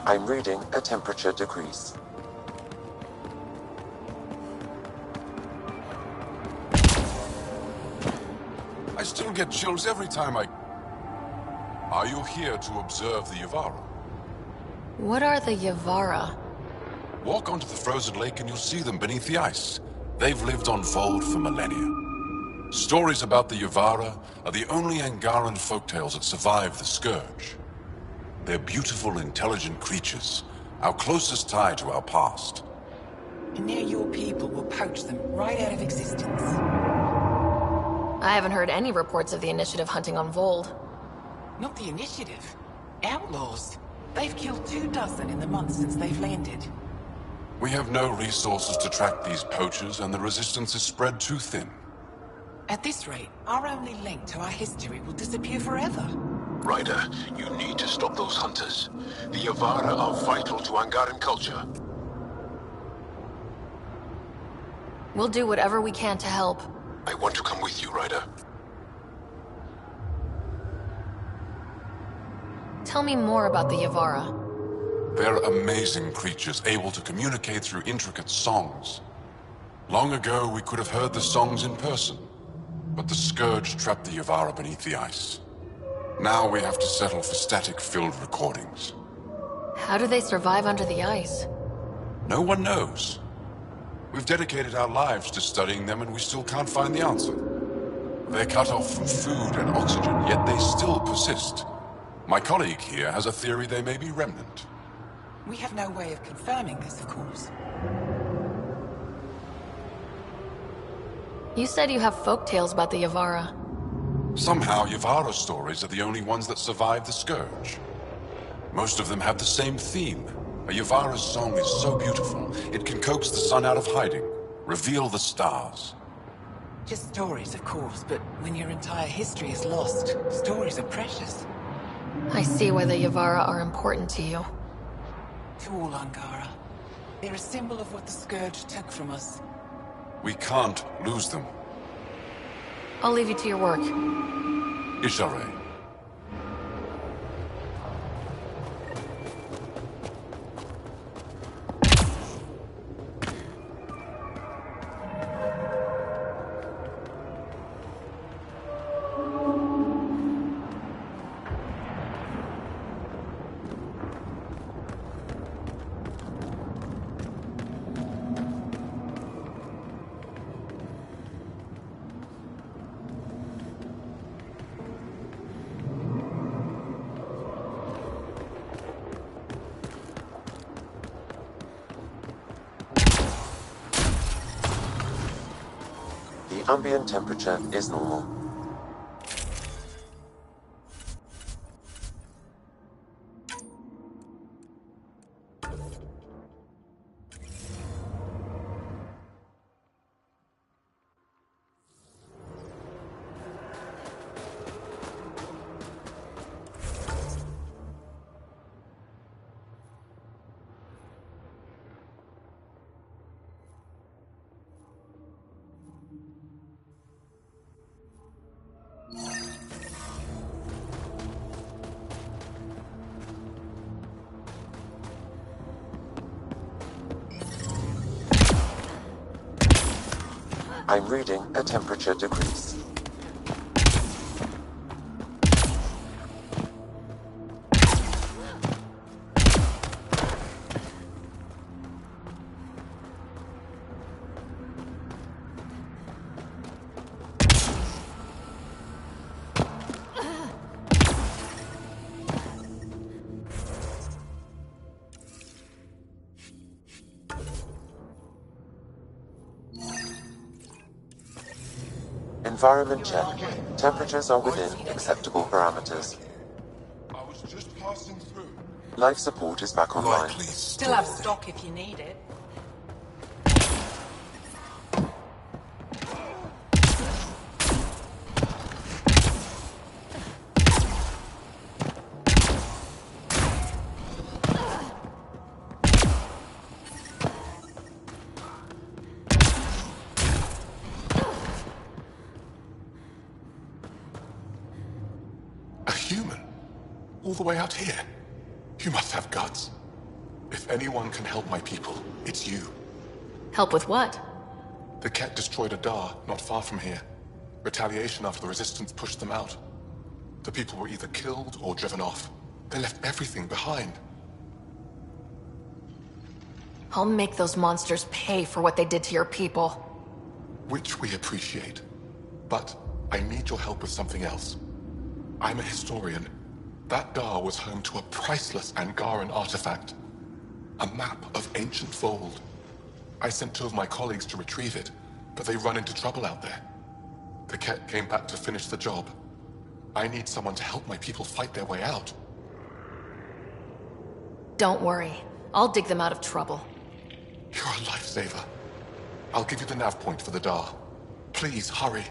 I'm reading a temperature decrease. I still get chills every time I... Are you here to observe the Yavara? What are the Yavara? Walk onto the frozen lake and you'll see them beneath the ice. They've lived on Fold for millennia. Stories about the Yavara are the only Angaran folktales that survive the Scourge. They're beautiful, intelligent creatures, our closest tie to our past. And now your people will poach them right out of existence. I haven't heard any reports of the Initiative hunting on Vold. Not the Initiative. Outlaws. They've killed 24 in the months since they've landed. We have no resources to track these poachers, and the resistance is spread too thin. At this rate, our only link to our history will disappear forever. Ryder, you need to stop those hunters. The Yavara are vital to Angaran culture. We'll do whatever we can to help. I want to come with you, Ryder. Tell me more about the Yavara. They're amazing creatures, able to communicate through intricate songs. Long ago, we could have heard the songs in person, but the Scourge trapped the Yavara beneath the ice. Now we have to settle for static-filled recordings. How do they survive under the ice? No one knows. We've dedicated our lives to studying them, and we still can't find the answer. They're cut off from food and oxygen, yet they still persist. My colleague here has a theory they may be remnant. We have no way of confirming this, of course. You said you have folktales about the Yavara. Somehow, Yavara stories are the only ones that survive the Scourge. Most of them have the same theme. A Yavara's song is so beautiful, it can coax the sun out of hiding, reveal the stars. Just stories, of course, but when your entire history is lost, stories are precious. I see why the Yavara are important to you. To all Angara. They're a symbol of what the Scourge took from us. We can't lose them. I'll leave you to your work. Ishare. The ambient temperature is normal. I'm reading a temperature decrease. Environment check. Temperatures are within acceptable parameters. I was just passing through. Life support is back online. Right, please. Still have stock if you need it. A human? All the way out here? You must have guts. If anyone can help my people, it's you. Help with what? The Ket destroyed a Dar not far from here. Retaliation after the Resistance pushed them out. The people were either killed or driven off. They left everything behind. I'll make those monsters pay for what they did to your people. Which we appreciate. But I need your help with something else. I'm a historian. That Dar was home to a priceless Angaran artifact. A map of ancient Vold. I sent 2 of my colleagues to retrieve it, but they run into trouble out there. The Ket came back to finish the job. I need someone to help my people fight their way out. Don't worry. I'll dig them out of trouble. You're a lifesaver. I'll give you the nav point for the Dar. Please, hurry.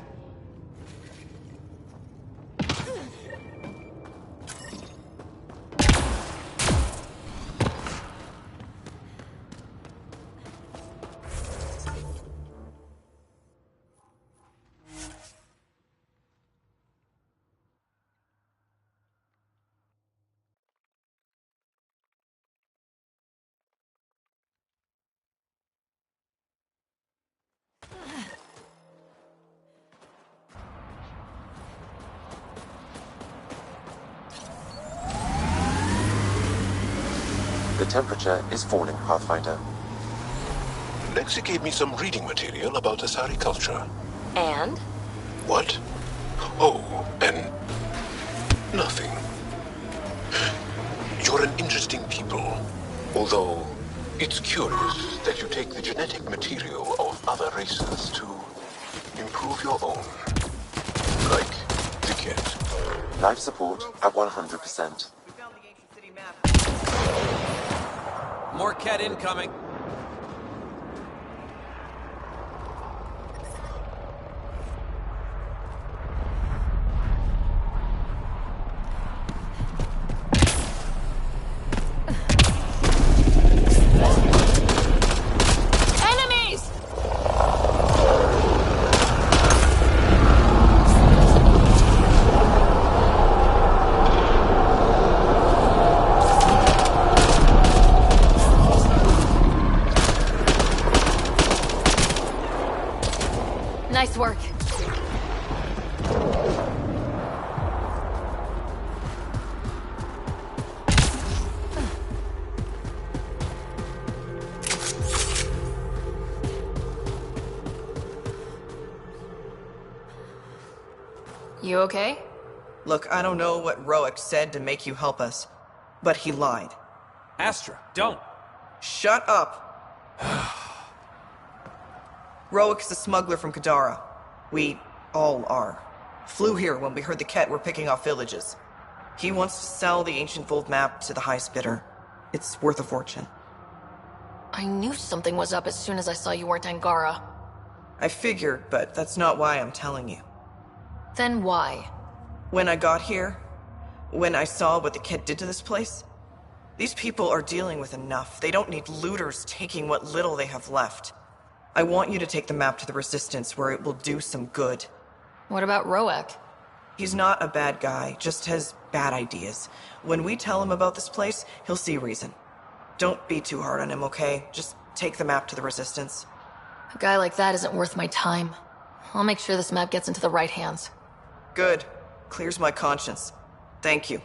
The temperature is falling, Pathfinder. Lexi gave me some reading material about Asari culture. And? What? Oh, and nothing. You're an interesting people, although it's curious that you take the genetic material of other races to improve your own. Like the kid. Life support at 100%. We found the ancient city map. More Ket incoming. Enemies! Nice work. You okay? Look, I don't know what Roic said to make you help us, but he lied. Astra, don't. Shut up! Roic's a smuggler from Kadara. We all are. Flew here when we heard the Ket were picking off villages. He wants to sell the ancient Vold map to the highest bidder. It's worth a fortune. I knew something was up as soon as I saw you weren't Angara. I figured, but that's not why I'm telling you. Then why? When I got here, when I saw what the Ket did to this place, these people are dealing with enough. They don't need looters taking what little they have left. I want you to take the map to the Resistance where it will do some good. What about Roek? He's not a bad guy, just has bad ideas. When we tell him about this place, he'll see reason. Don't be too hard on him, okay? Just take the map to the Resistance. A guy like that isn't worth my time. I'll make sure this map gets into the right hands. Good. Clears my conscience. Thank you.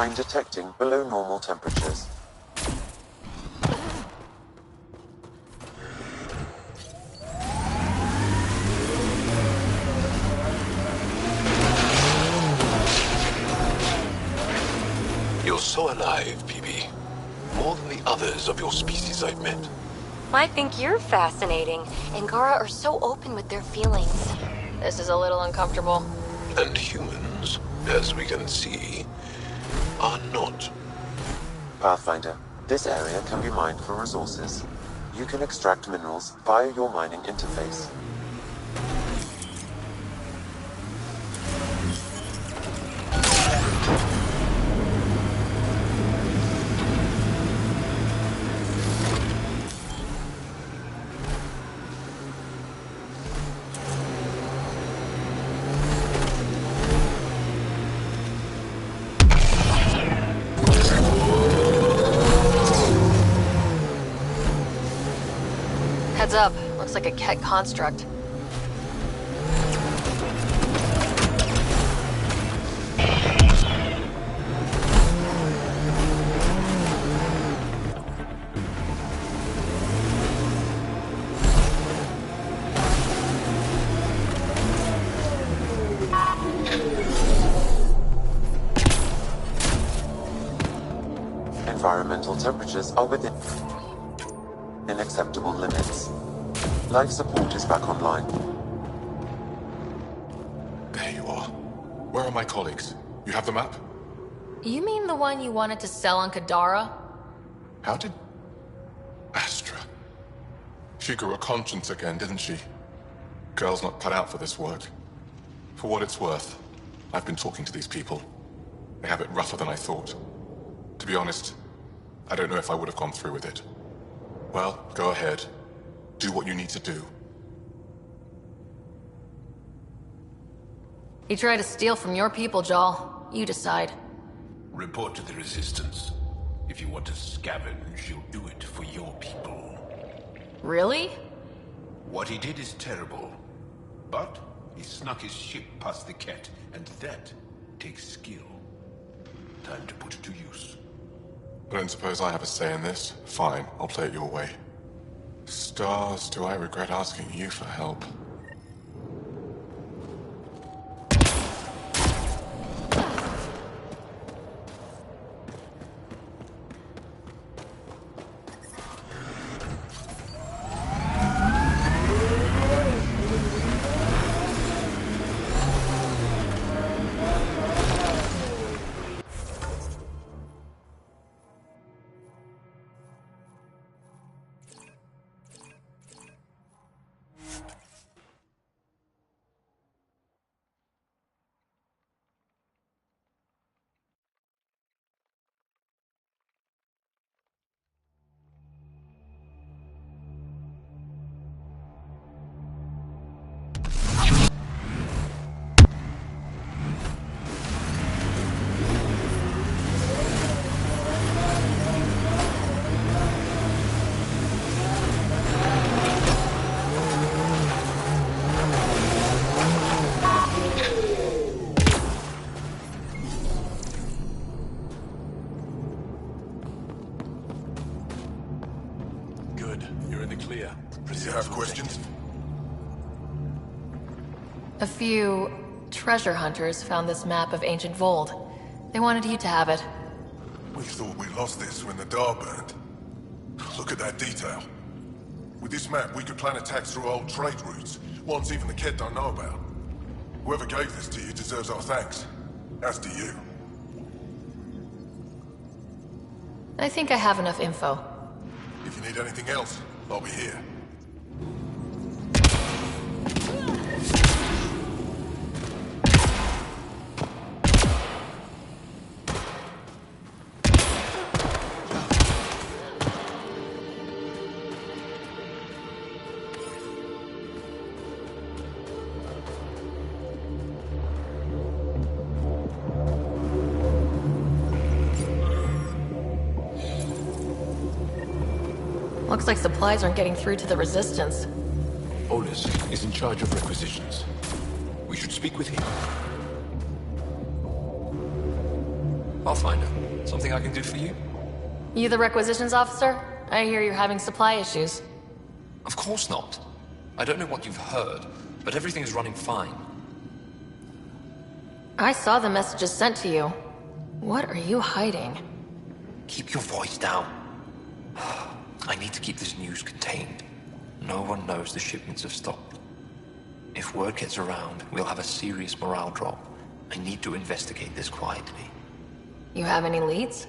I'm detecting below normal temperatures. You're so alive, PB. more than the others of your species I've met. I think you're fascinating. Angara are so open with their feelings. This is a little uncomfortable. And humans, as we can see, are not. Pathfinder, this area can be mined for resources. You can extract minerals via your mining interface. Heads up. Looks like a Ket construct. Environmental temperatures are within acceptable limits. Life support is back online. There you are. Where are my colleagues? You have the map? You mean the one you wanted to sell on Kadara? How did... Astra. She grew a conscience again, didn't she? Girl's not cut out for this work. For what it's worth, I've been talking to these people. They have it rougher than I thought. To be honest, I don't know if I would have gone through with it. Well, go ahead. Do what you need to do. He tried to steal from your people, Jal. You decide. Report to the Resistance. If you want to scavenge, you'll do it for your people. Really? What he did is terrible. But he snuck his ship past the Ket, and that takes skill. Time to put it to use. I don't suppose I have a say in this. Fine, I'll play it your way. Stars, do I regret asking you for help? A few treasure hunters found this map of ancient Vold. They wanted you to have it. We thought we lost this when the Dar burned. Look at that detail. With this map, we could plan attacks through old trade routes, ones even the Ket don't know about. Whoever gave this to you deserves our thanks. As do you. I think I have enough info. If you need anything else, I'll be here. Looks like supplies aren't getting through to the Resistance. Olis is in charge of requisitions. We should speak with him. Pathfinder, something I can do for you? You the requisitions officer? I hear you're having supply issues. Of course not. I don't know what you've heard, but everything is running fine. I saw the messages sent to you. What are you hiding? Keep your voice down. I need to keep this news contained. No one knows the shipments have stopped. If word gets around, we'll have a serious morale drop. I need to investigate this quietly. You have any leads?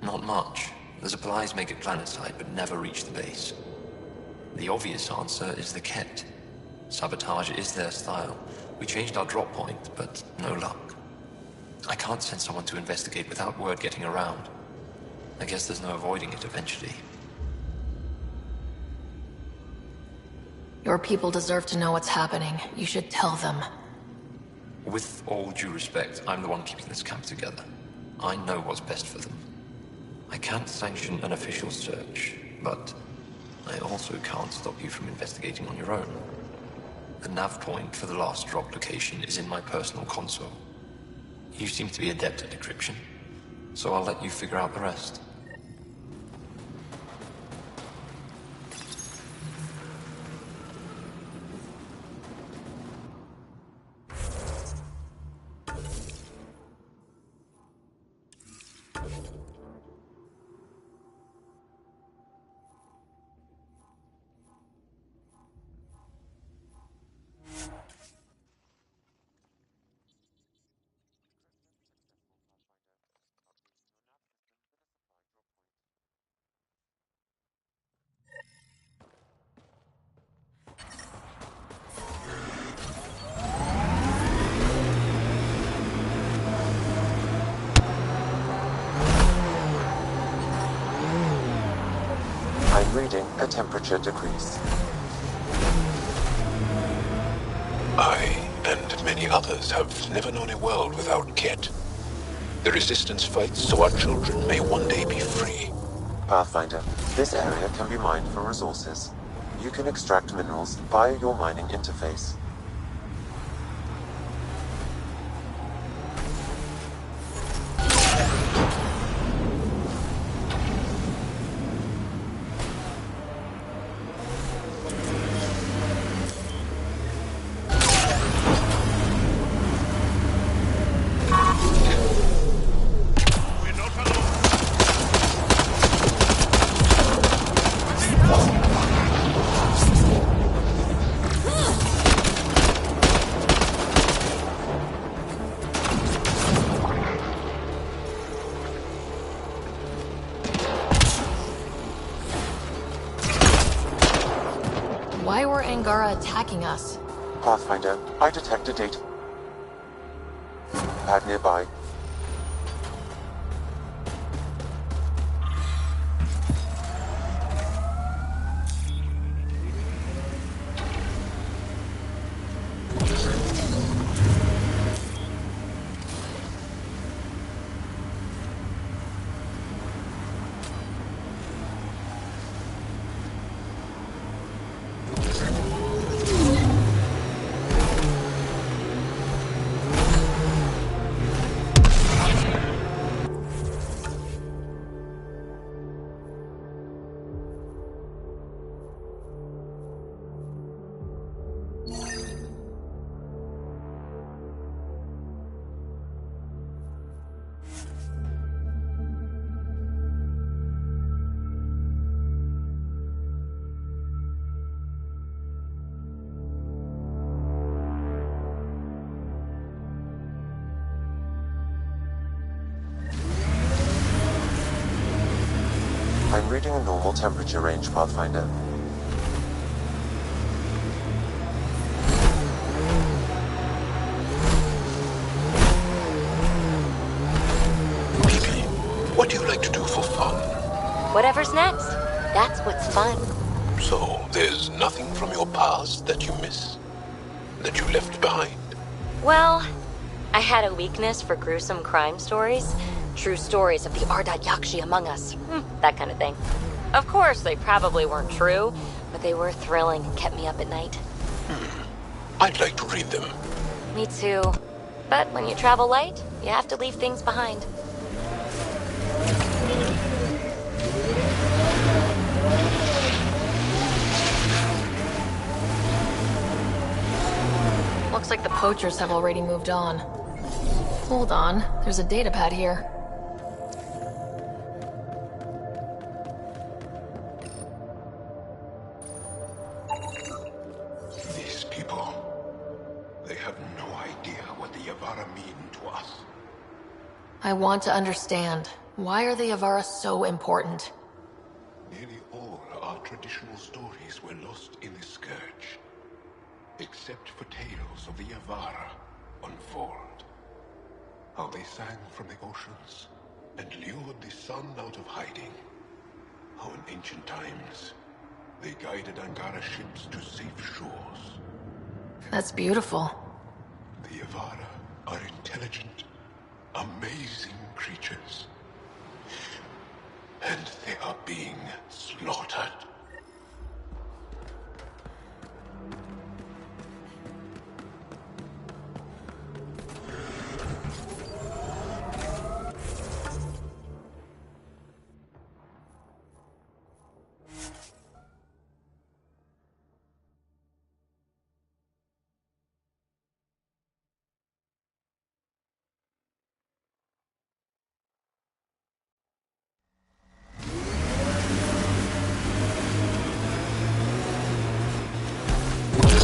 Not much. The supplies make it planetside, but never reach the base. The obvious answer is the Ket. Sabotage is their style. We changed our drop point, but no luck. I can't send someone to investigate without word getting around. I guess there's no avoiding it eventually. Your people deserve to know what's happening. You should tell them. With all due respect, I'm the one keeping this camp together. I know what's best for them. I can't sanction an official search, but I also can't stop you from investigating on your own. The nav point for the last drop location is in my personal console. You seem to be adept at decryption, so I'll let you figure out the rest. I'm reading a temperature decrease. I, and many others, have never known a world without Ket. The Resistance fights so our children may one day be free. Pathfinder, this area can be mined for resources. You can extract minerals via your mining interface. Why were Angara attacking us? Pathfinder, I detect a data pad nearby. I'm reading a normal temperature range, Pathfinder. Baby, what do you like to do for fun? Whatever's next. That's what's fun. So, there's nothing from your past that you miss? That you left behind? Well, I had a weakness for gruesome crime stories. True stories of the Ardat Yakshi among us. That kind of thing. Of course, they probably weren't true, but they were thrilling and kept me up at night. I'd like to read them. Me too. But when you travel light, you have to leave things behind. Looks like the poachers have already moved on. Hold on, there's a datapad here. I want to understand. Why are the Avara so important? Nearly all our traditional stories were lost in the Scourge, except for tales of the Avara unfold. How they sang from the oceans and lured the sun out of hiding. How in ancient times they guided Angara ships to safe shores. That's beautiful. The Avara are intelligent, amazing creatures. And they are being slaughtered.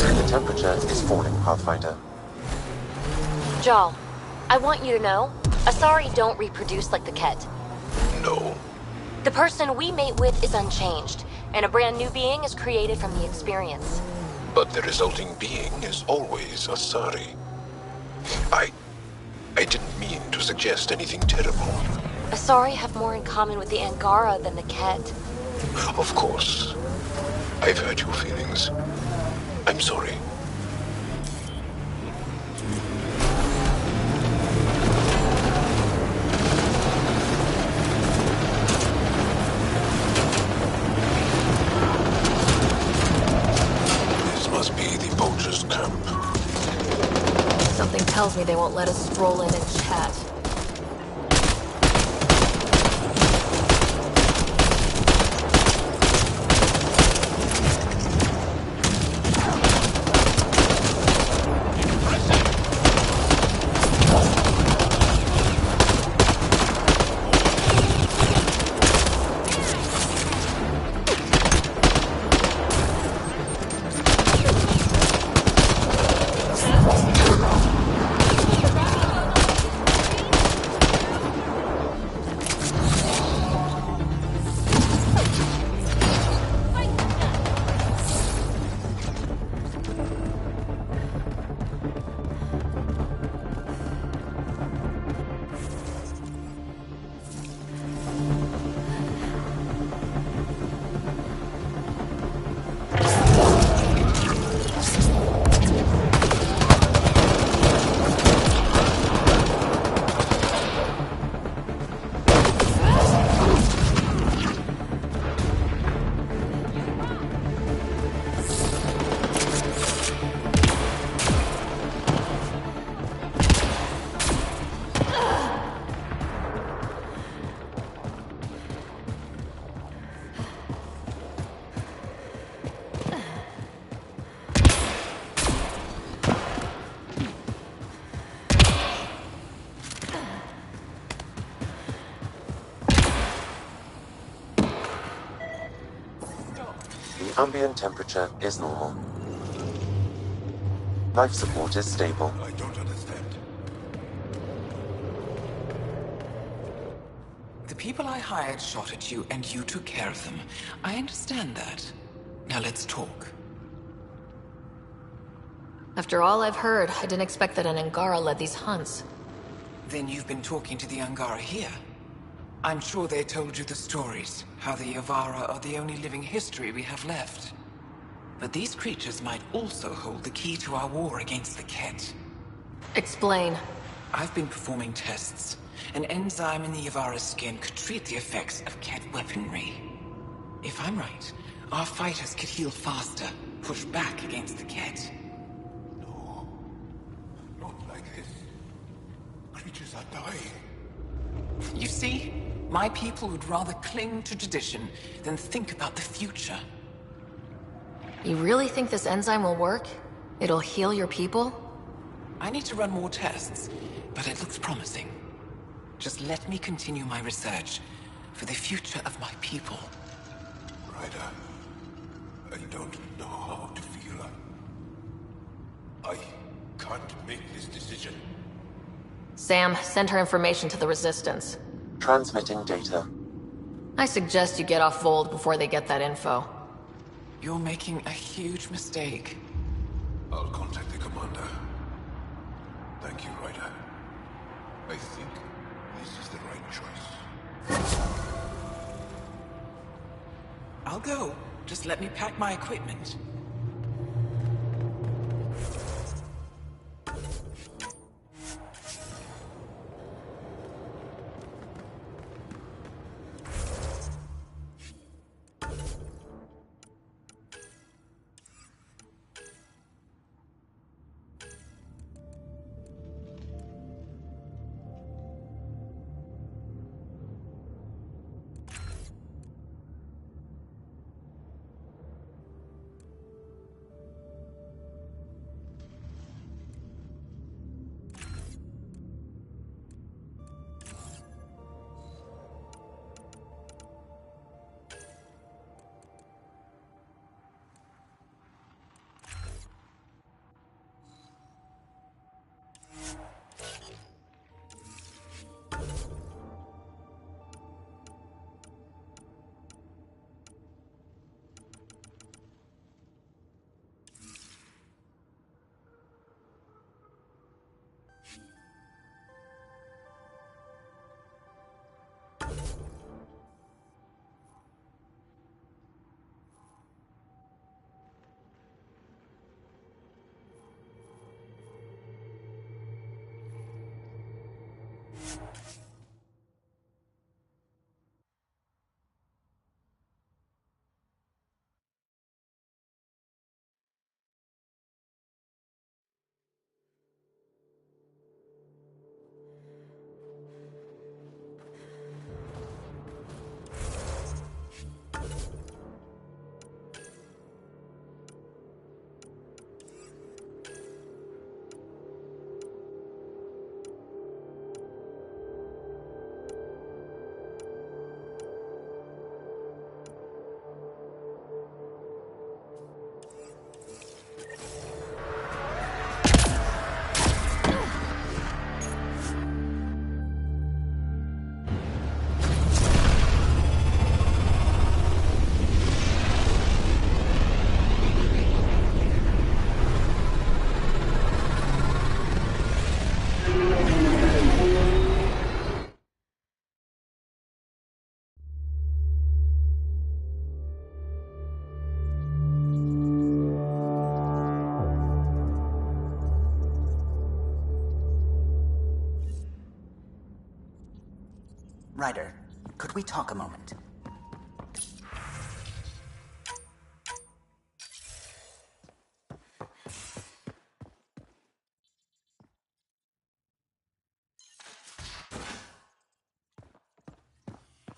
The temperature is falling, Pathfinder. Jal, I want you to know, Asari don't reproduce like the Ket. No. The person we mate with is unchanged, and a brand new being is created from the experience. But the resulting being is always Asari. I didn't mean to suggest anything terrible. Asari have more in common with the Angara than the Ket. Of course. I've hurt your feelings. I'm sorry. This must be the Vulture's camp. Something tells me they won't let us stroll in and chat. The ambient temperature is normal. Life support is stable. I don't understand. The people I hired shot at you, and you took care of them. I understand that. Now let's talk. After all I've heard, I didn't expect that an Angara led these hunts. Then you've been talking to the Angara here. I'm sure they told you the stories, how the Avara are the only living history we have left. But these creatures might also hold the key to our war against the Ket. Explain. I've been performing tests. An enzyme in the Avara's skin could treat the effects of Ket weaponry. If I'm right, our fighters could heal faster, push back against the Ket. No. Not like this. Creatures are dying. You see, my people would rather cling to tradition than think about the future. You really think this enzyme will work? It'll heal your people? I need to run more tests, but it looks promising. Just let me continue my research for the future of my people. Ryder, I don't know how to feel. I can't make this decision. Sam, send her information to the Resistance. Transmitting data. I suggest you get off Vold before they get that info. You're making a huge mistake. I'll contact the commander. Thank you, Ryder. I think this is the right choice. I'll go. Just let me pack my equipment. Ryder, could we talk a moment?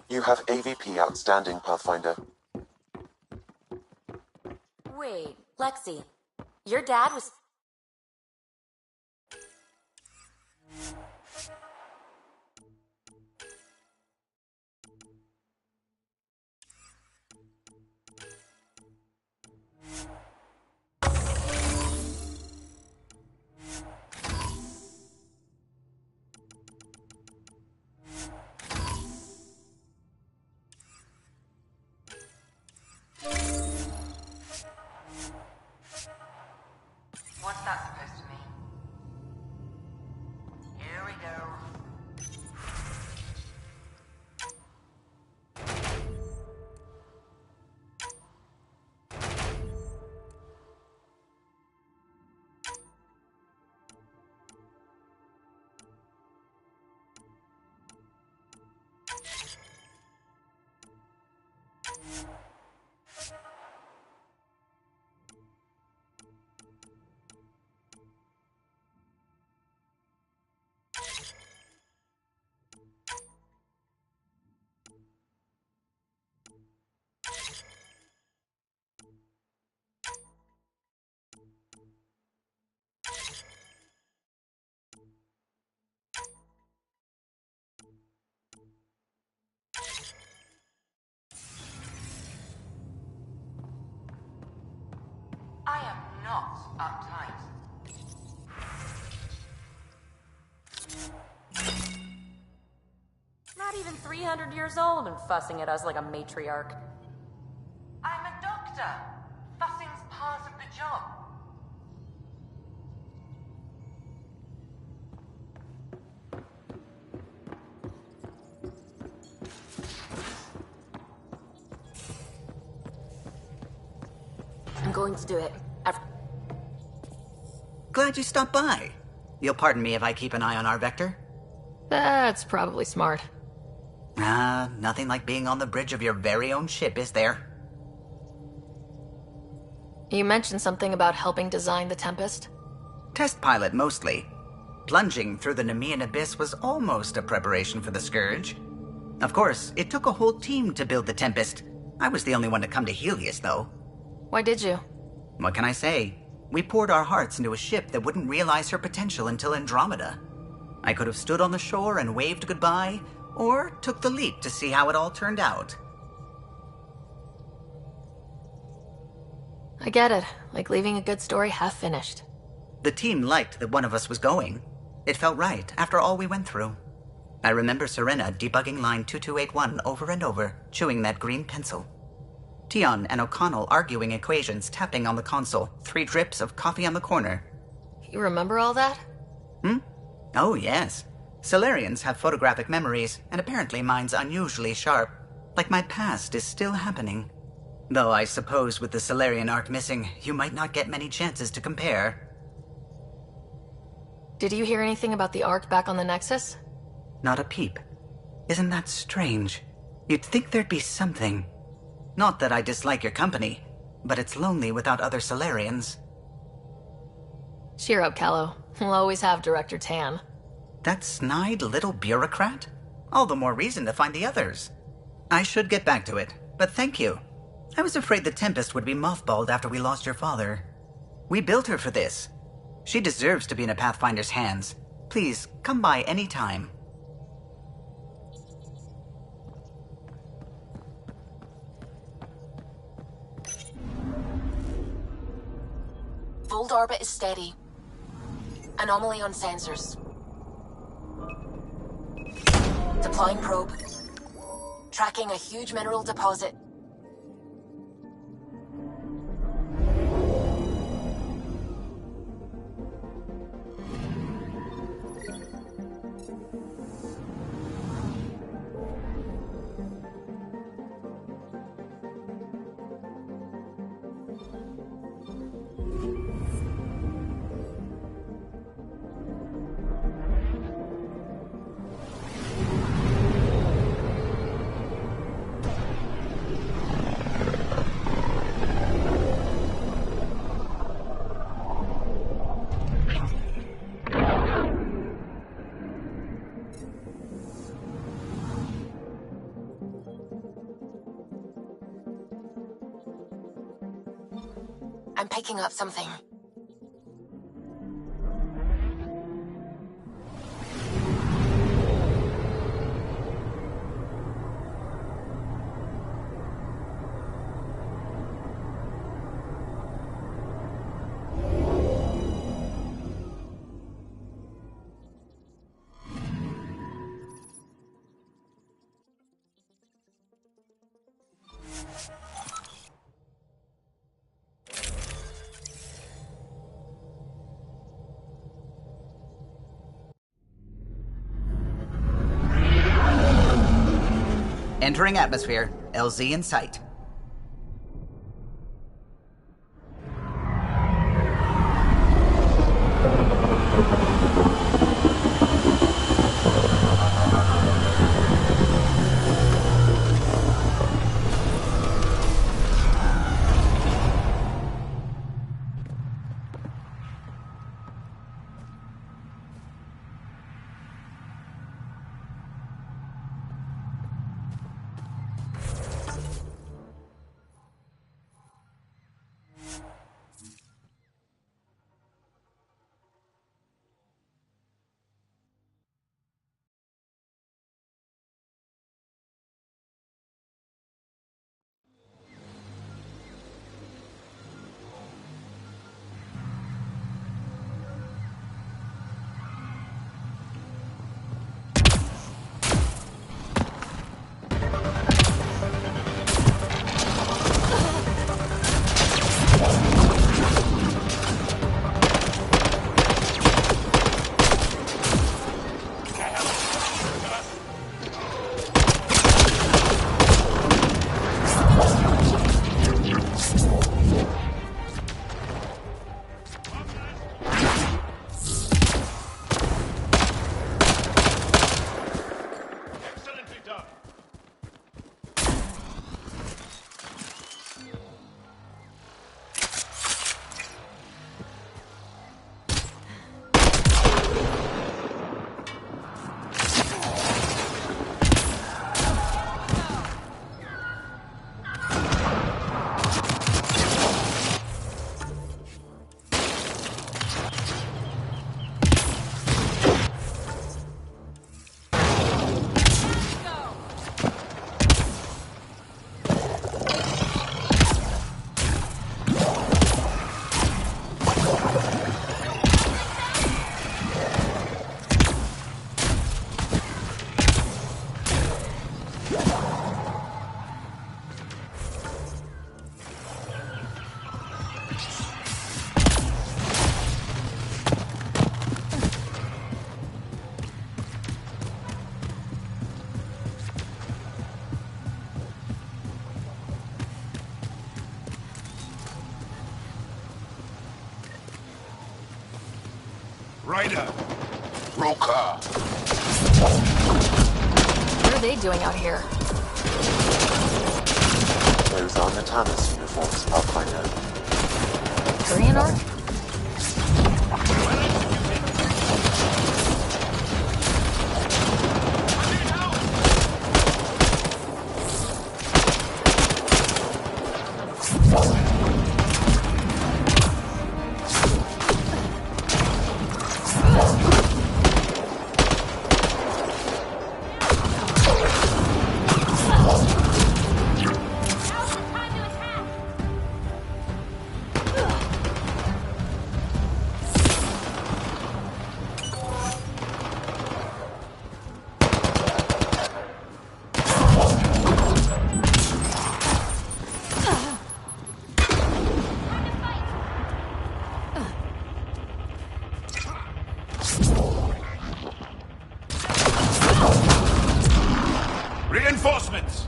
You have AVP outstanding, Pathfinder. Wait, Lexi, your dad was... What's that supposed to mean? Here we go. I am not uptight. Not even 300 years old and fussing at us like a matriarch. I'm a doctor. Fussing's part of the job. I'm going to do it. Glad you stopped by. You'll pardon me if I keep an eye on our vector? That's probably smart. Nothing like being on the bridge of your very own ship, is there? You mentioned something about helping design the Tempest? Test pilot, mostly. Plunging through the Nemean abyss was almost a preparation for the Scourge. Of course, it took a whole team to build the Tempest. I was the only one to come to Helios, though. Why did you? What can I say? We poured our hearts into a ship that wouldn't realize her potential until Andromeda. I could have stood on the shore and waved goodbye, or took the leap to see how it all turned out. I get it. Like leaving a good story half-finished. The team liked that one of us was going. It felt right after all we went through. I remember Serena debugging line 2281 over and over, chewing that green pencil. Tion and O'Connell arguing equations, tapping on the console, 3 drips of coffee on the corner. You remember all that? Oh, yes. Solarians have photographic memories, and apparently mine's unusually sharp. Like my past is still happening. Though I suppose with the Solarian arc missing, you might not get many chances to compare. Did you hear anything about the Ark back on the Nexus? Not a peep. Isn't that strange? You'd think there'd be something. Not that I dislike your company, but it's lonely without other Solarians. Cheer up, Callow. We'll always have Director Tan. That snide little bureaucrat? All the more reason to find the others. I should get back to it, but thank you. I was afraid the Tempest would be mothballed after we lost your father. We built her for this. She deserves to be in a Pathfinder's hands. Please, come by any time. Fold orbit is steady. Anomaly on sensors. Deploying probe. Tracking a huge mineral deposit. I'm picking up something. Entering atmosphere. LZ in sight. Ryder! Roka! What are they doing out here? Those are Natana's uniforms, Pathfinder. Korean art? Reinforcements!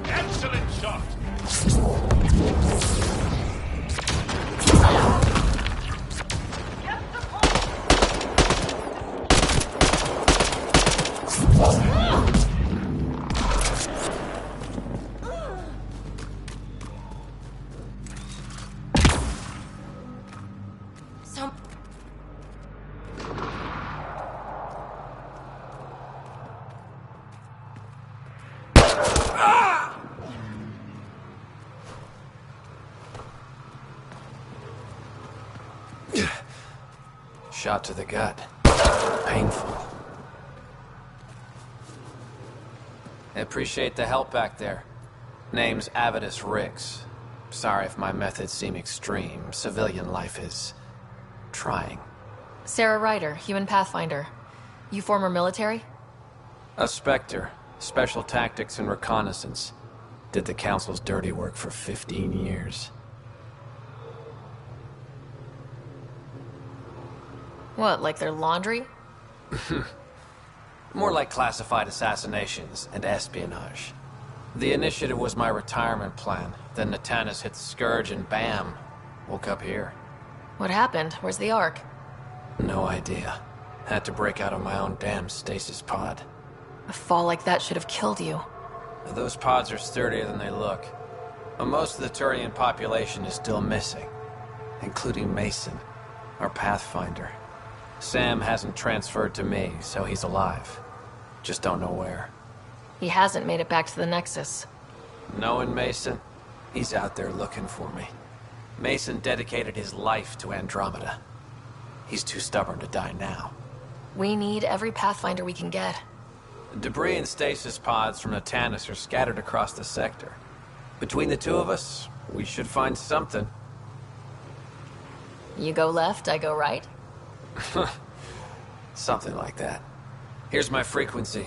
Excellent shot! Some... Shot to the gut. Painful. I appreciate the help back there. Name's Avidus Rix. Sorry if my methods seem extreme. Civilian life is... trying. Sarah Ryder, human pathfinder. You former military? A Spectre. Special tactics and reconnaissance. Did the Council's dirty work for 15 years. What, like their laundry? More like classified assassinations and espionage. The initiative was my retirement plan. Then Natanis hit the Scourge and bam, woke up here. What happened? Where's the Ark? No idea. Had to break out of my own damn stasis pod. A fall like that should have killed you. Those pods are sturdier than they look. But most of the Turian population is still missing, including Mason, our Pathfinder. Sam hasn't transferred to me, so he's alive. Just don't know where. He hasn't made it back to the Nexus. Knowing Mason, he's out there looking for me. Mason dedicated his life to Andromeda. He's too stubborn to die now. We need every Pathfinder we can get. Debris and stasis pods from Natanis are scattered across the sector. Between the two of us, we should find something. You go left, I go right? Something like that. Here's my frequency.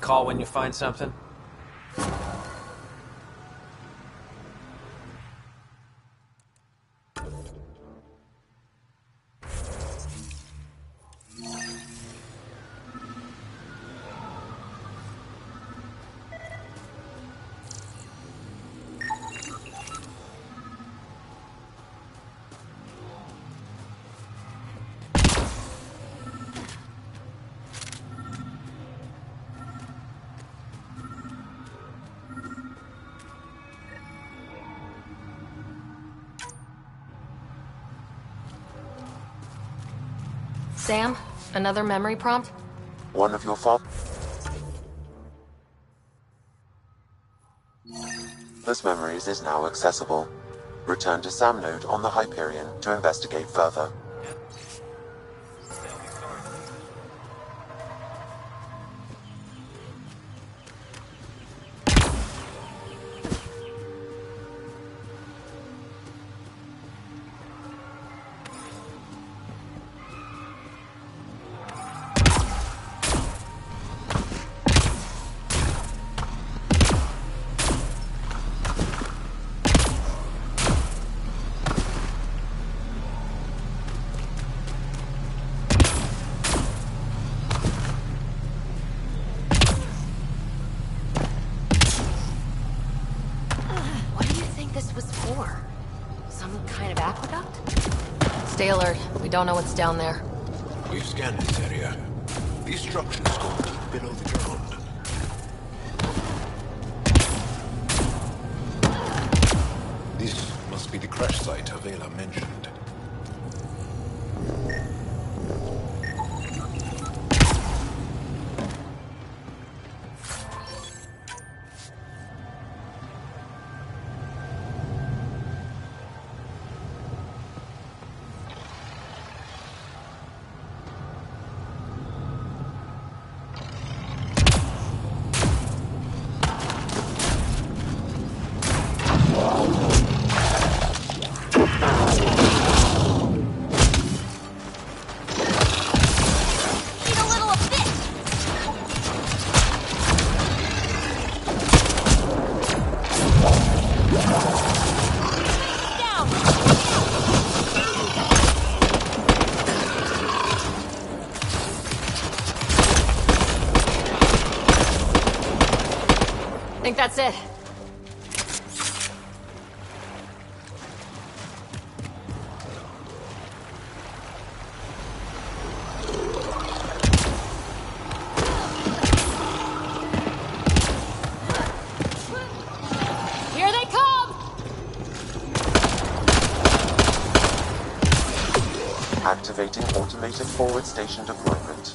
Call when you find something. Sam, another memory prompt? One of your father. This memories is now accessible. Return to Sam Node on the Hyperion to investigate further. Stay alert. We don't know what's down there. We've scanned this area. These structures go deep below the ground. This must be the crash site Avela mentioned. I think that's it. Here they come! Activating automated forward station deployment.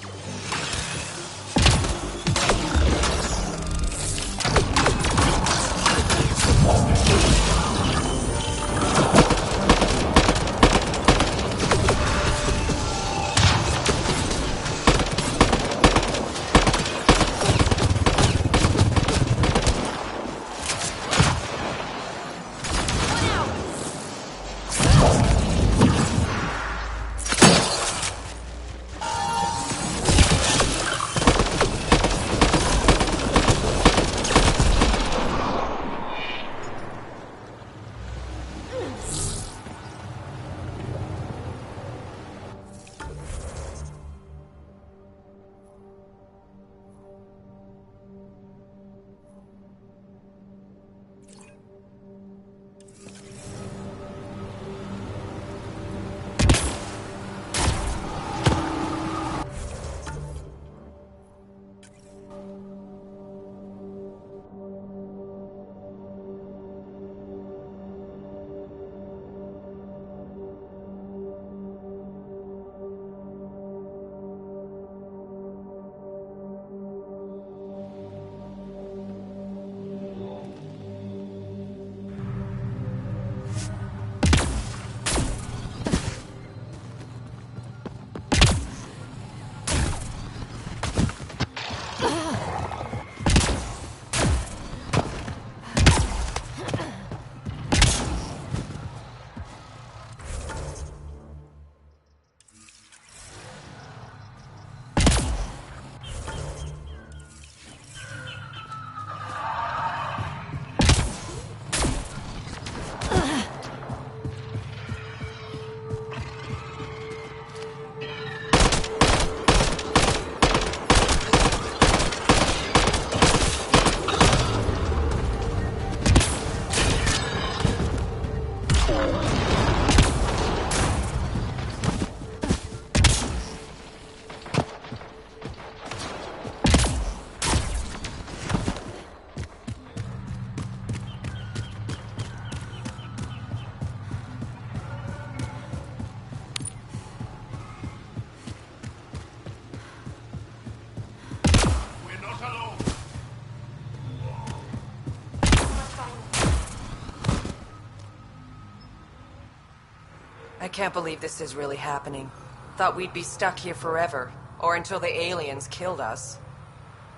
I can't believe this is really happening. Thought we'd be stuck here forever, or until the aliens killed us.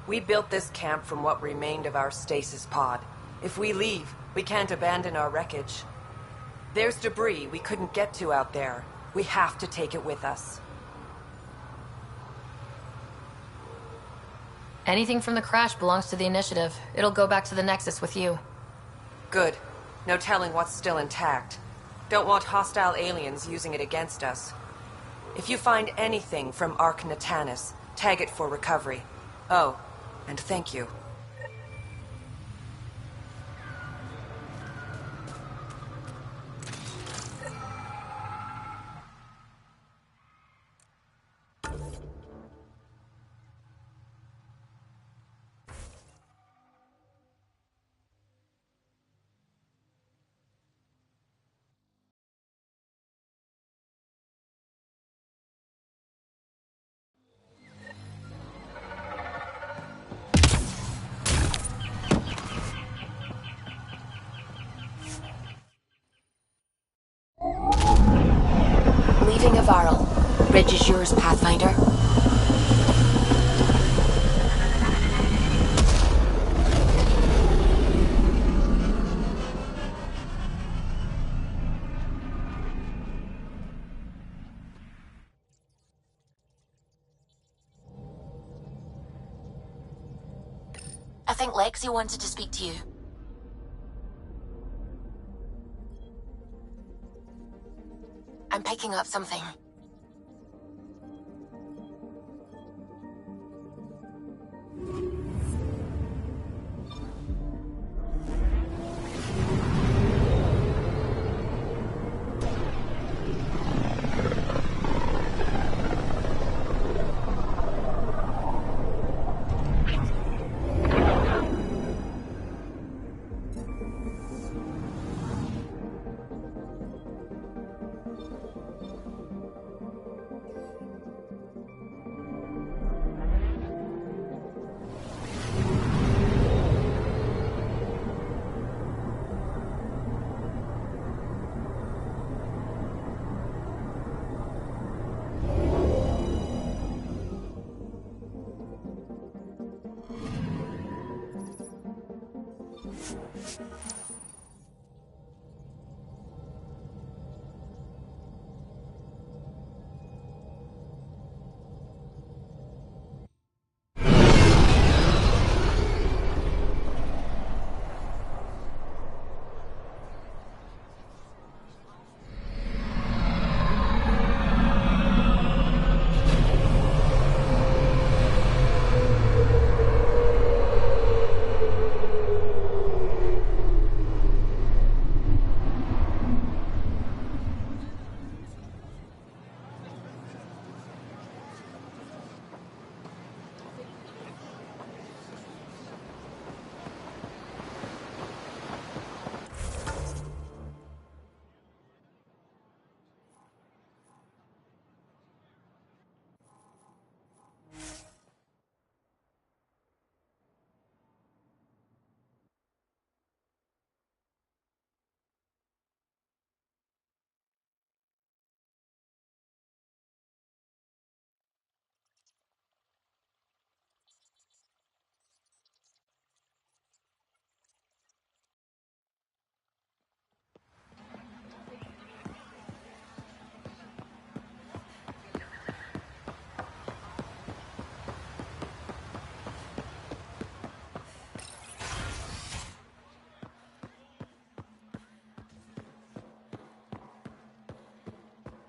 We built this camp from what remained of our stasis pod. If we leave, we can't abandon our wreckage. There's debris we couldn't get to out there. We have to take it with us. Anything from the crash belongs to the Initiative. It'll go back to the Nexus with you. Good. No telling what's still intact. Don't want hostile aliens using it against us. If you find anything from Ark Natanus, tag it for recovery. Oh, and thank you. Bridge is yours, Pathfinder. I think Lexi wanted to speak to you. I'm picking up something.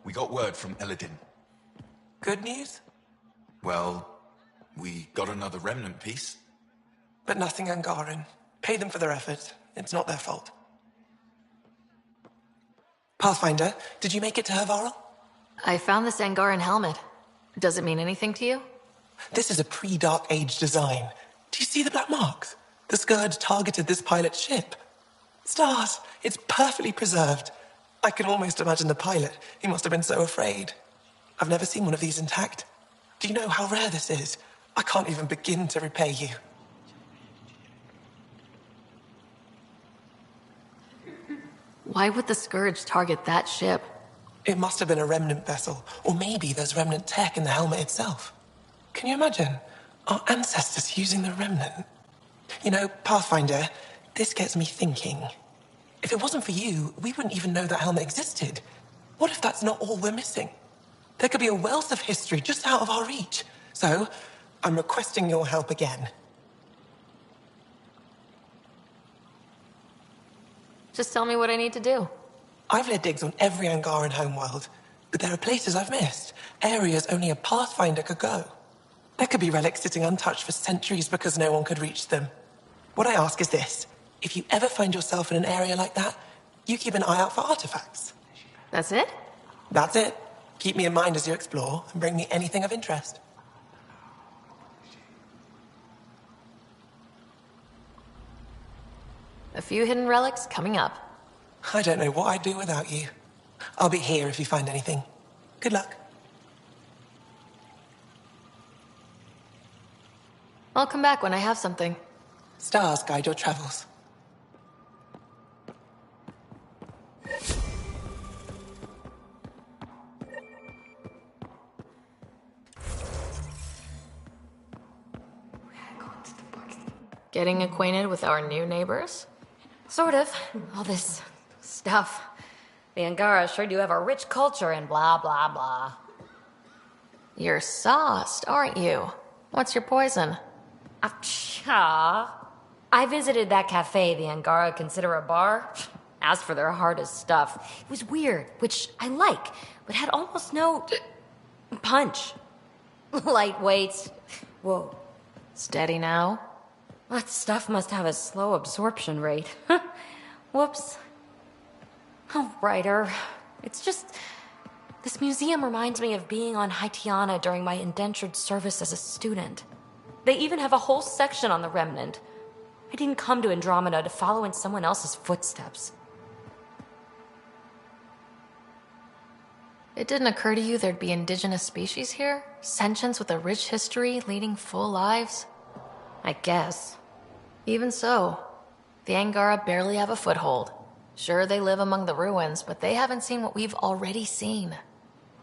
We got word from Eladin. Good news? Well, we got another remnant piece. But nothing Angaran. Pay them for their effort. It's not their fault. Pathfinder, did you make it to Hervarl? I found this Angaran helmet. Does it mean anything to you? This is a pre-Dark Age design. Do you see the black marks? The Scourge targeted this pilot's ship. Stars, it's perfectly preserved. I can almost imagine the pilot. He must have been so afraid. I've never seen one of these intact. Do you know how rare this is? I can't even begin to repay you. Why would the Scourge target that ship? It must have been a remnant vessel, or maybe there's remnant tech in the helmet itself. Can you imagine? Our ancestors using the remnant. You know, Pathfinder, this gets me thinking. If it wasn't for you, we wouldn't even know that helmet existed. What if that's not all we're missing? There could be a wealth of history just out of our reach. So, I'm requesting your help again. Just tell me what I need to do. I've led digs on every Angaran homeworld, but there are places I've missed, areas only a Pathfinder could go. There could be relics sitting untouched for centuries because no one could reach them. What I ask is this. If you ever find yourself in an area like that, you keep an eye out for artifacts. That's it? That's it. Keep me in mind as you explore, and bring me anything of interest. A few hidden relics coming up. I don't know what I'd do without you. I'll be here if you find anything. Good luck. I'll come back when I have something. Stars guide your travels. Getting acquainted with our new neighbors? Sort of. All this stuff. The Angara sure do have a rich culture and blah, blah, blah. You're sauced, aren't you? What's your poison? Achha. I visited that cafe the Angara consider a bar. Asked for their hardest stuff. It was weird, which I like, but had almost no punch. Lightweight. Whoa. Steady now? That stuff must have a slow absorption rate. Whoops. Oh, Ryder. It's just... This museum reminds me of being on Haitiana during my indentured service as a student. They even have a whole section on the Remnant. I didn't come to Andromeda to follow in someone else's footsteps. It didn't occur to you there'd be indigenous species here? Sentients with a rich history, leading full lives? I guess. Even so, the Angara barely have a foothold. Sure, they live among the ruins, but they haven't seen what we've already seen.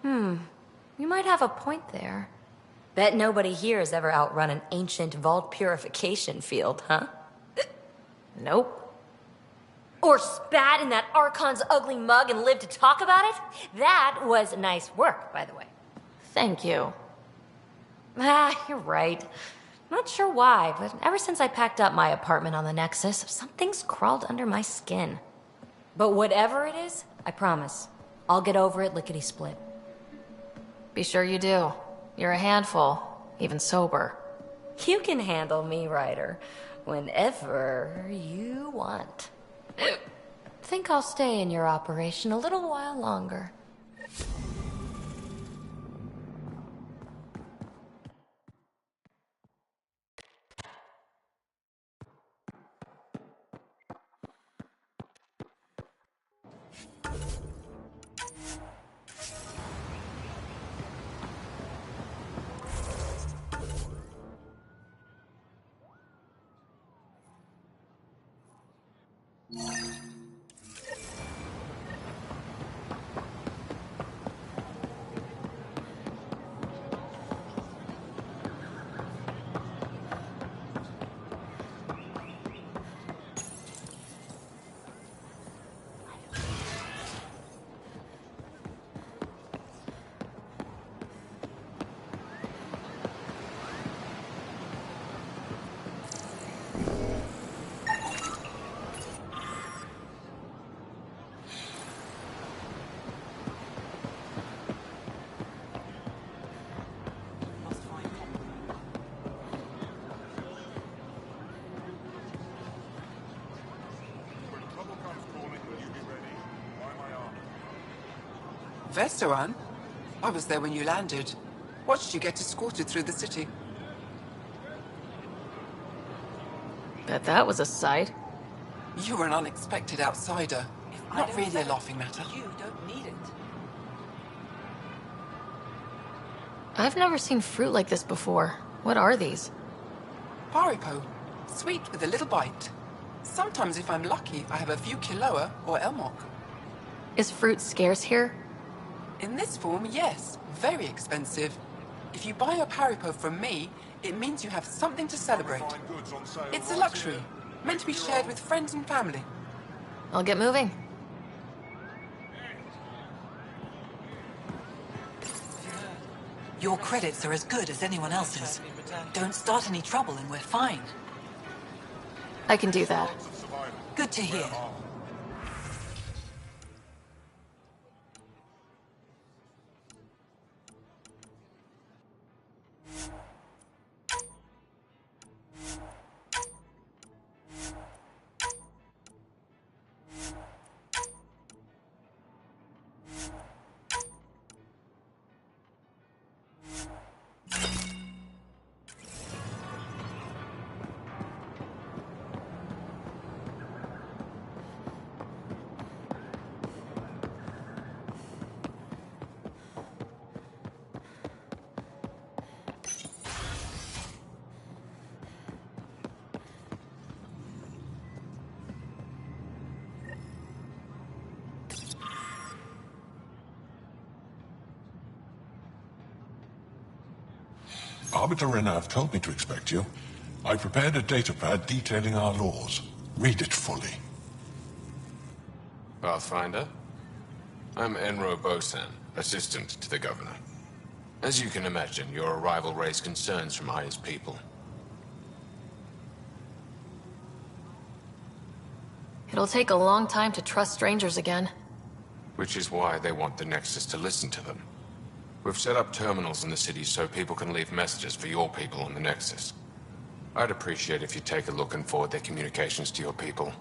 You might have a point there. Bet nobody here has ever outrun an ancient vault purification field, huh? Nope. Or spat in that Archon's ugly mug and lived to talk about it? That was nice work, by the way. Thank you. You're right. Not sure why, but ever since I packed up my apartment on the Nexus, something's crawled under my skin. But whatever it is, I promise, I'll get over it lickety-split. Be sure you do. You're a handful, even sober. You can handle me, Ryder, whenever you want. Think I'll stay in your operation a little while longer. Vestaran? I was there when you landed. Watched you get escorted through the city. Bet that was a sight. You were an unexpected outsider. Not really a laughing matter. You don't need it. I've never seen fruit like this before. What are these? Paripo. Sweet with a little bite. Sometimes if I'm lucky, I have a few Kiloa or Elmok. Is fruit scarce here? In this form, yes. Very expensive. If you buy a Paripo from me, it means you have something to celebrate. It's a luxury, meant to be shared with friends and family. I'll get moving. Your credits are as good as anyone else's. Don't start any trouble and we're fine. I can do that. Good to hear. Arbiter Renner have told me to expect you. I prepared a datapad detailing our laws. Read it fully. Pathfinder? I'm Enro Bosan, assistant to the governor. As you can imagine, your arrival raised concerns from Aya's people. It'll take a long time to trust strangers again. Which is why they want the Nexus to listen to them. We've set up terminals in the city so people can leave messages for your people on the Nexus. I'd appreciate if you take a look and forward their communications to your people.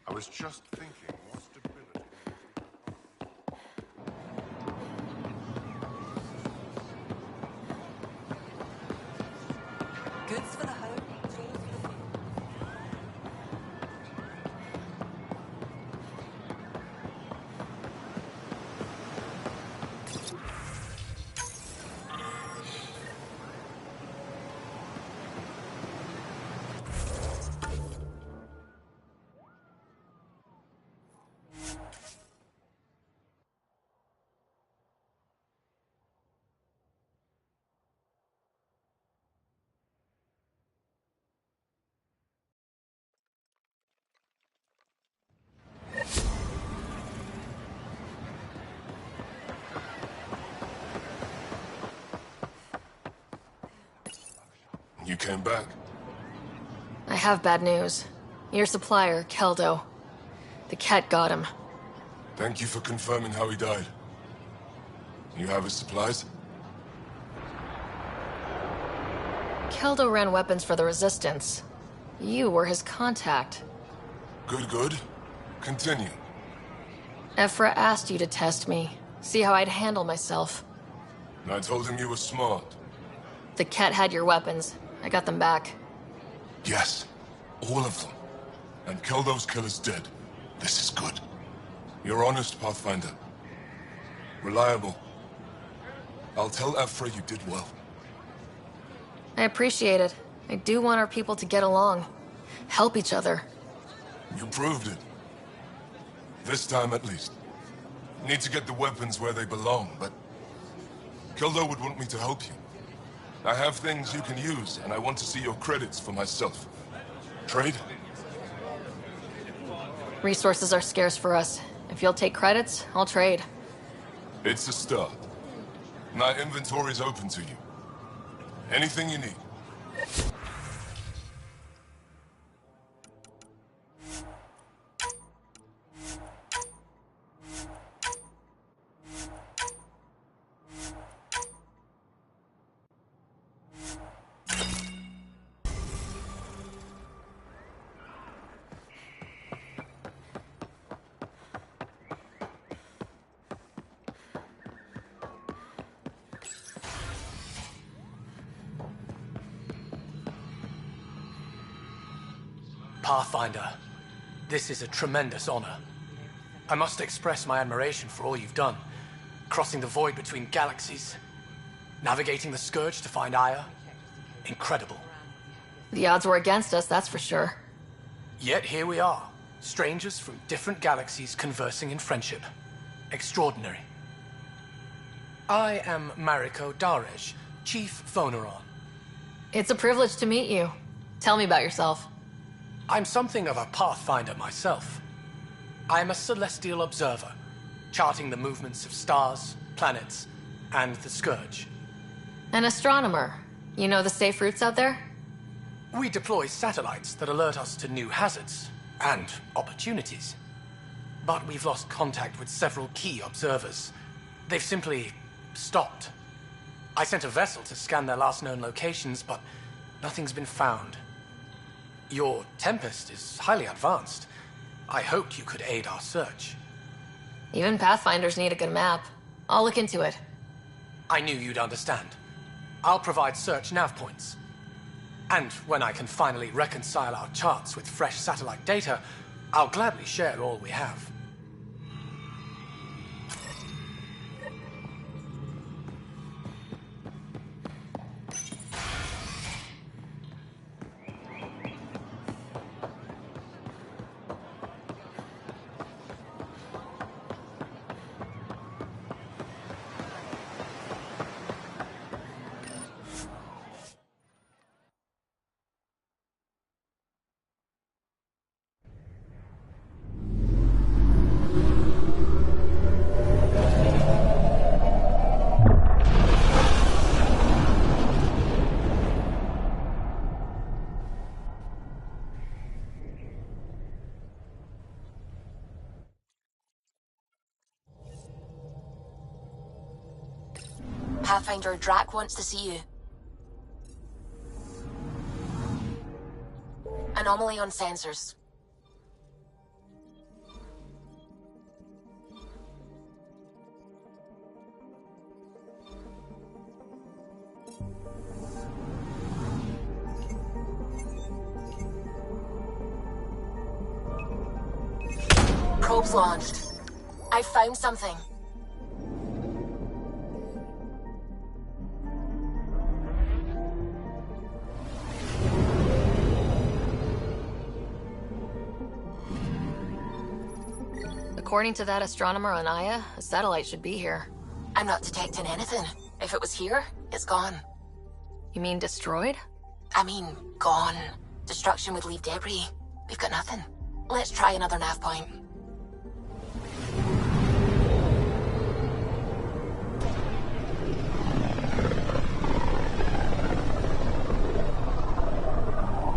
I was just thinking, what stability... Goods for the home, tools for the field. You came back? I have bad news. Your supplier, Keldo. The cat got him. Thank you for confirming how he died. You have his supplies? Keldo ran weapons for the Resistance. You were his contact. Good, good. Continue. Ephra asked you to test me, see how I'd handle myself. And I told him you were smart. The cat had your weapons. I got them back. Yes, all of them. And Keldo's killer's dead. This is good. You're honest, Pathfinder. Reliable. I'll tell Ephra you did well. I appreciate it. I do want our people to get along. Help each other. You proved it. This time at least. Need to get the weapons where they belong, but... Keldo would want me to help you. I have things you can use, and I want to see your credits for myself. Trade? Resources are scarce for us. If you'll take credits, I'll trade. It's a start. My inventory's open to you. Anything you need. Pathfinder, this is a tremendous honor. I must express my admiration for all you've done. Crossing the void between galaxies, navigating the Scourge to find Aya. Incredible. The odds were against us, that's for sure. Yet here we are, strangers from different galaxies conversing in friendship. extraordinary. I am Mariko Darej, Chief Phoneron. It's a privilege to meet you. Tell me about yourself. I'm something of a pathfinder myself. I'm a celestial observer, charting the movements of stars, planets, and the Scourge. An astronomer. You know the safe routes out there? We deploy satellites that alert us to new hazards and opportunities. But we've lost contact with several key observers. They've simply stopped. I sent a vessel to scan their last known locations, but nothing's been found. Your Tempest is highly advanced. I hoped you could aid our search. Even Pathfinders need a good map. I'll look into it. I knew you'd understand. I'll provide search nav points. And when I can finally reconcile our charts with fresh satellite data, I'll gladly share all we have. Pathfinder Drac wants to see you. Anomaly on sensors. Probes launched. I found something. According to that astronomer on Aya, a satellite should be here. I'm not detecting anything. If it was here, it's gone. You mean destroyed? I mean, gone. Destruction would leave debris. We've got nothing. Let's try another nav point.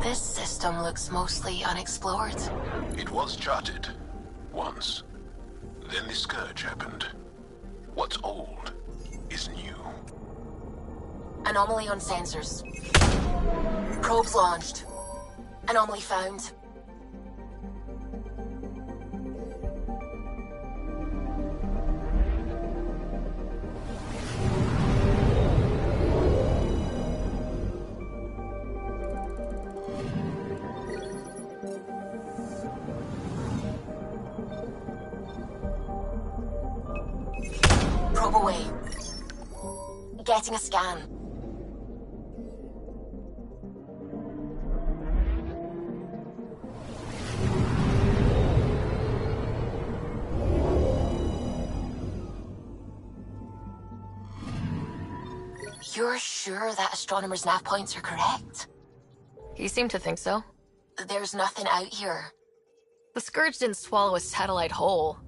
This system looks mostly unexplored. It was charted. Once. Then the Scourge happened. What's old is new. Anomaly on sensors. Probes launched. Anomaly found. Probe away. Getting a scan. You're sure that astronomer's nav points are correct? He seemed to think so. There's nothing out here. The Scourge didn't swallow a satellite whole.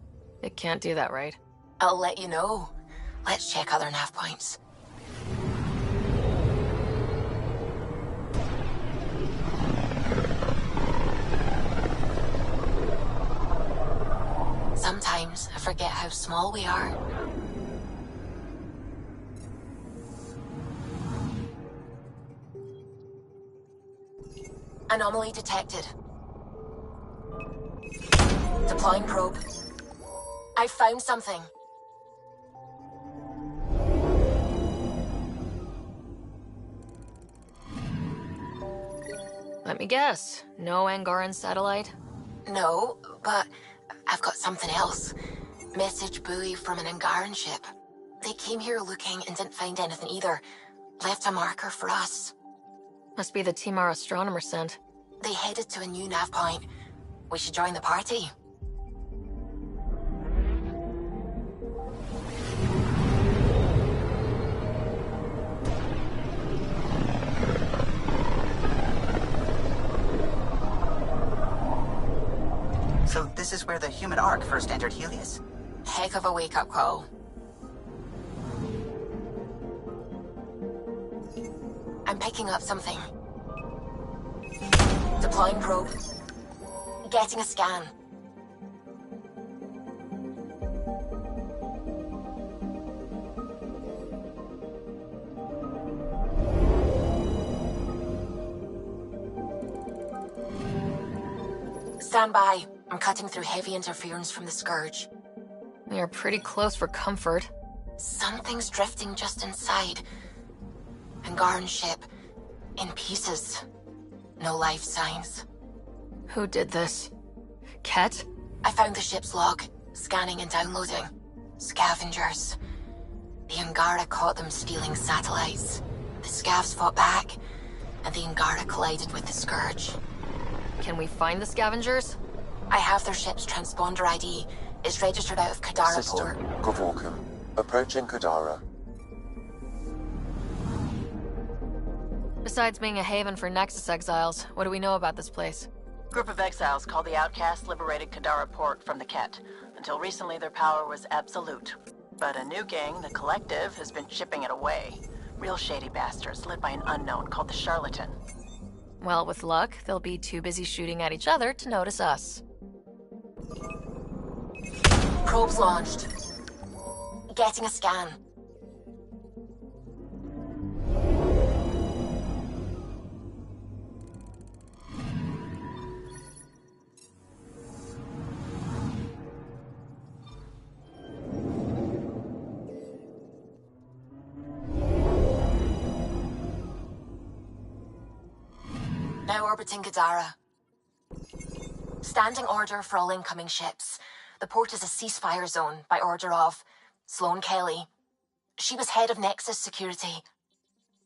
It can't do that, right? I'll let you know. Let's check other nav points. Sometimes I forget how small we are. Anomaly detected. Deploying probe. I found something. Let me guess. No Angaran satellite? No, but I've got something else. Message buoy from an Angaran ship. They came here looking and didn't find anything either. Left a marker for us. Must be the team our astronomer sent. They headed to a new nav point. We should join the party. the human Ark first entered Helios? Heck of a wake-up call. I'm picking up something. Deploying probe. Getting a scan. Stand by. I'm cutting through heavy interference from the Scourge. We are pretty close for comfort. Something's drifting just inside. Angaran ship. In pieces. No life signs. Who did this? Ket? I found the ship's log. Scanning and downloading. Scavengers. The Angara caught them stealing satellites. The Scavs fought back, and the Angara collided with the Scourge. Can we find the scavengers? I have their ship's transponder ID. It's registered out of Kadara System, port. Gavorkum. Approaching Kadara. Besides being a haven for Nexus exiles, what do we know about this place? Group of exiles called the Outcasts liberated Kadara port from the Ket. Until recently, their power was absolute. But a new gang, the Collective, has been chipping it away. Real shady bastards, led by an unknown called the Charlatan. Well, with luck, they'll be too busy shooting at each other to notice us. Probes launched. Getting a scan. Now orbiting Kadara. Standing order for all incoming ships. The port is a ceasefire zone by order of Sloane Kelly. She was head of Nexus security.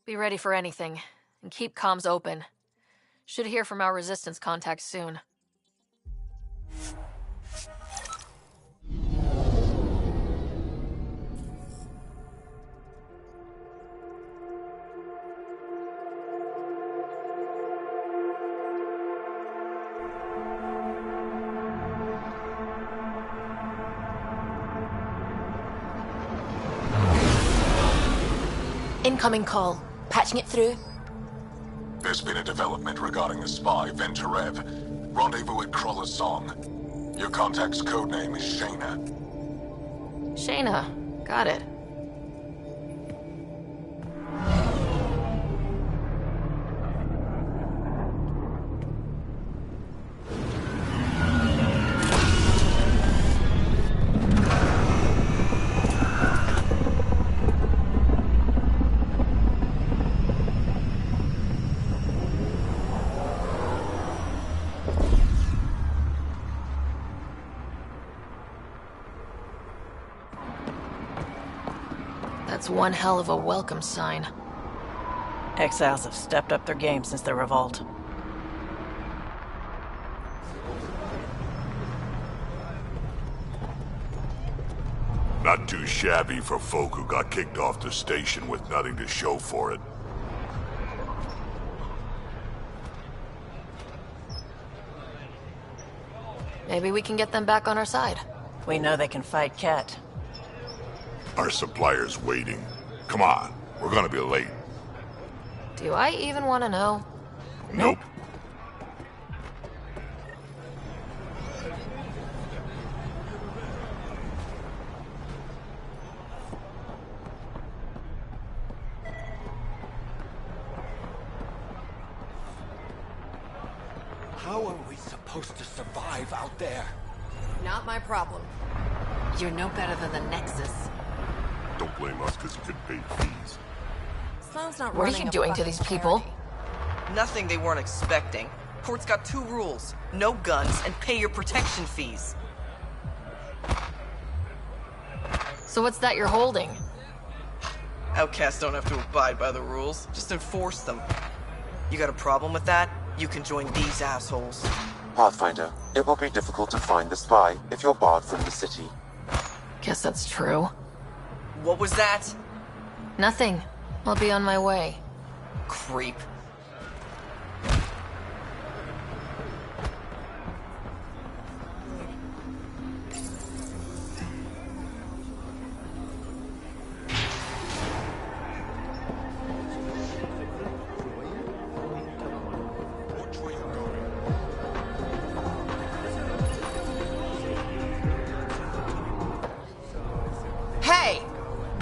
Be ready for anything, and keep comms open. Should hear from our resistance contacts soon. Incoming call. Patching it through. There's been a development regarding the spy, Venturev. Rendezvous at Kroller's Song. Your contact's codename is Shayna. Shayna. Got it. That's one hell of a welcome sign. Exiles have stepped up their game since the revolt. Not too shabby for folk who got kicked off the station with nothing to show for it. Maybe we can get them back on our side. We know they can fight Ket. Our supplier's waiting. Come on, we're gonna be late. Do I even want to know? Nope. How are we supposed to survive out there? Not my problem. You're no better than the Nexus. Don't blame us because you couldn't pay fees. Sloane's not What are running you a doing to fucking these people? Nothing they weren't expecting. Port's got 2 rules. No guns, and pay your protection fees. So what's that you're holding? Outcasts don't have to abide by the rules. Just enforce them. You got a problem with that? You can join these assholes. Pathfinder, it will be difficult to find the spy if you're barred from the city. Guess that's true. What was that? Nothing. I'll be on my way. Creep.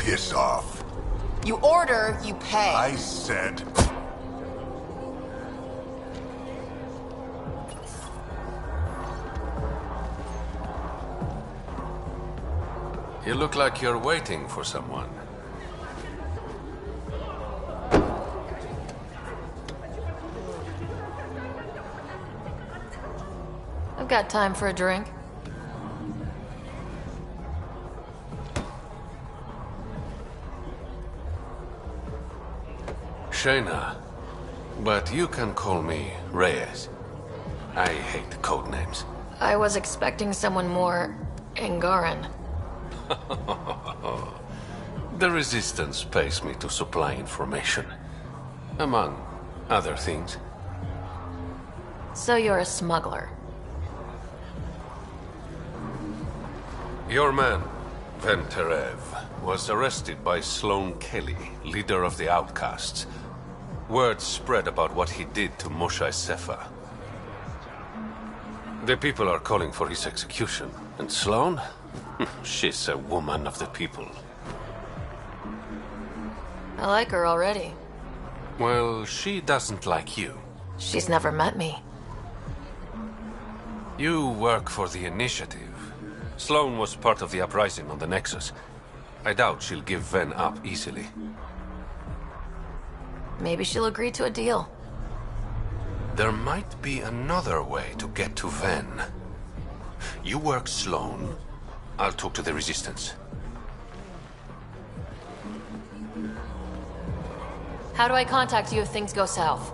piss off. You order, you pay. I said... You look like you're waiting for someone. I've got time for a drink. Shayna, but you can call me Reyes. I hate code names. I was expecting someone more Angaran. The Resistance pays me to supply information, among other things. So you're a smuggler. Your man, Venterev, was arrested by Sloane Kelly, leader of the Outcasts. Word spread about what he did to Moshae Sefa. The people are calling for his execution. And Sloane? She's a woman of the people. I like her already. Well, she doesn't like you. She's never met me. You work for the Initiative. Sloane was part of the uprising on the Nexus. I doubt she'll give Ven up easily. Maybe she'll agree to a deal. There might be another way to get to Ven. You work Sloane. I'll talk to the Resistance. How do I contact you if things go south?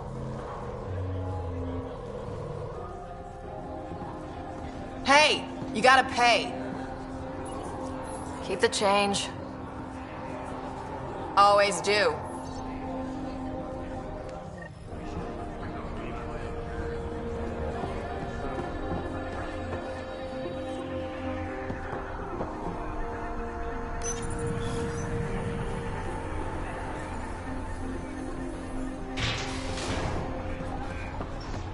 Hey, you gotta pay. Keep the change. Always do.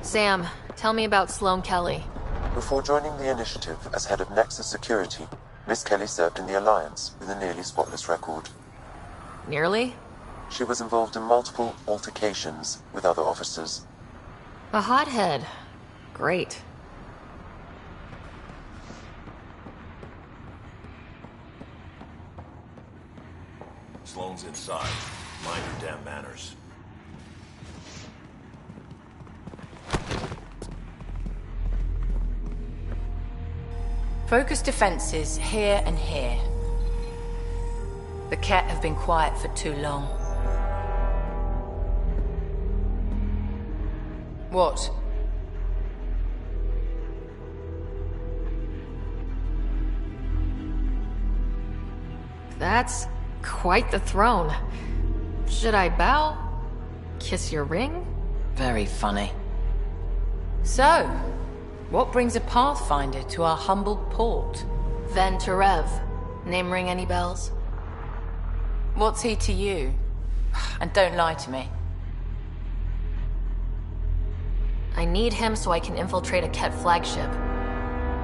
Sam, tell me about Sloane Kelly. Before joining the Initiative as head of Nexus Security, Miss Kelly served in the Alliance with a nearly spotless record. Nearly? She was involved in multiple altercations with other officers. A hothead. Great. Sloane's inside. Mind your damn manners. Focus defenses here and here. The Ket have been quiet for too long. What? That's quite the throne. Should I bow? Kiss your ring? Very funny. So, what brings a Pathfinder to our humble port? Venterev. Name ring any bells? What's he to you? And don't lie to me. I need him so I can infiltrate a Ket flagship.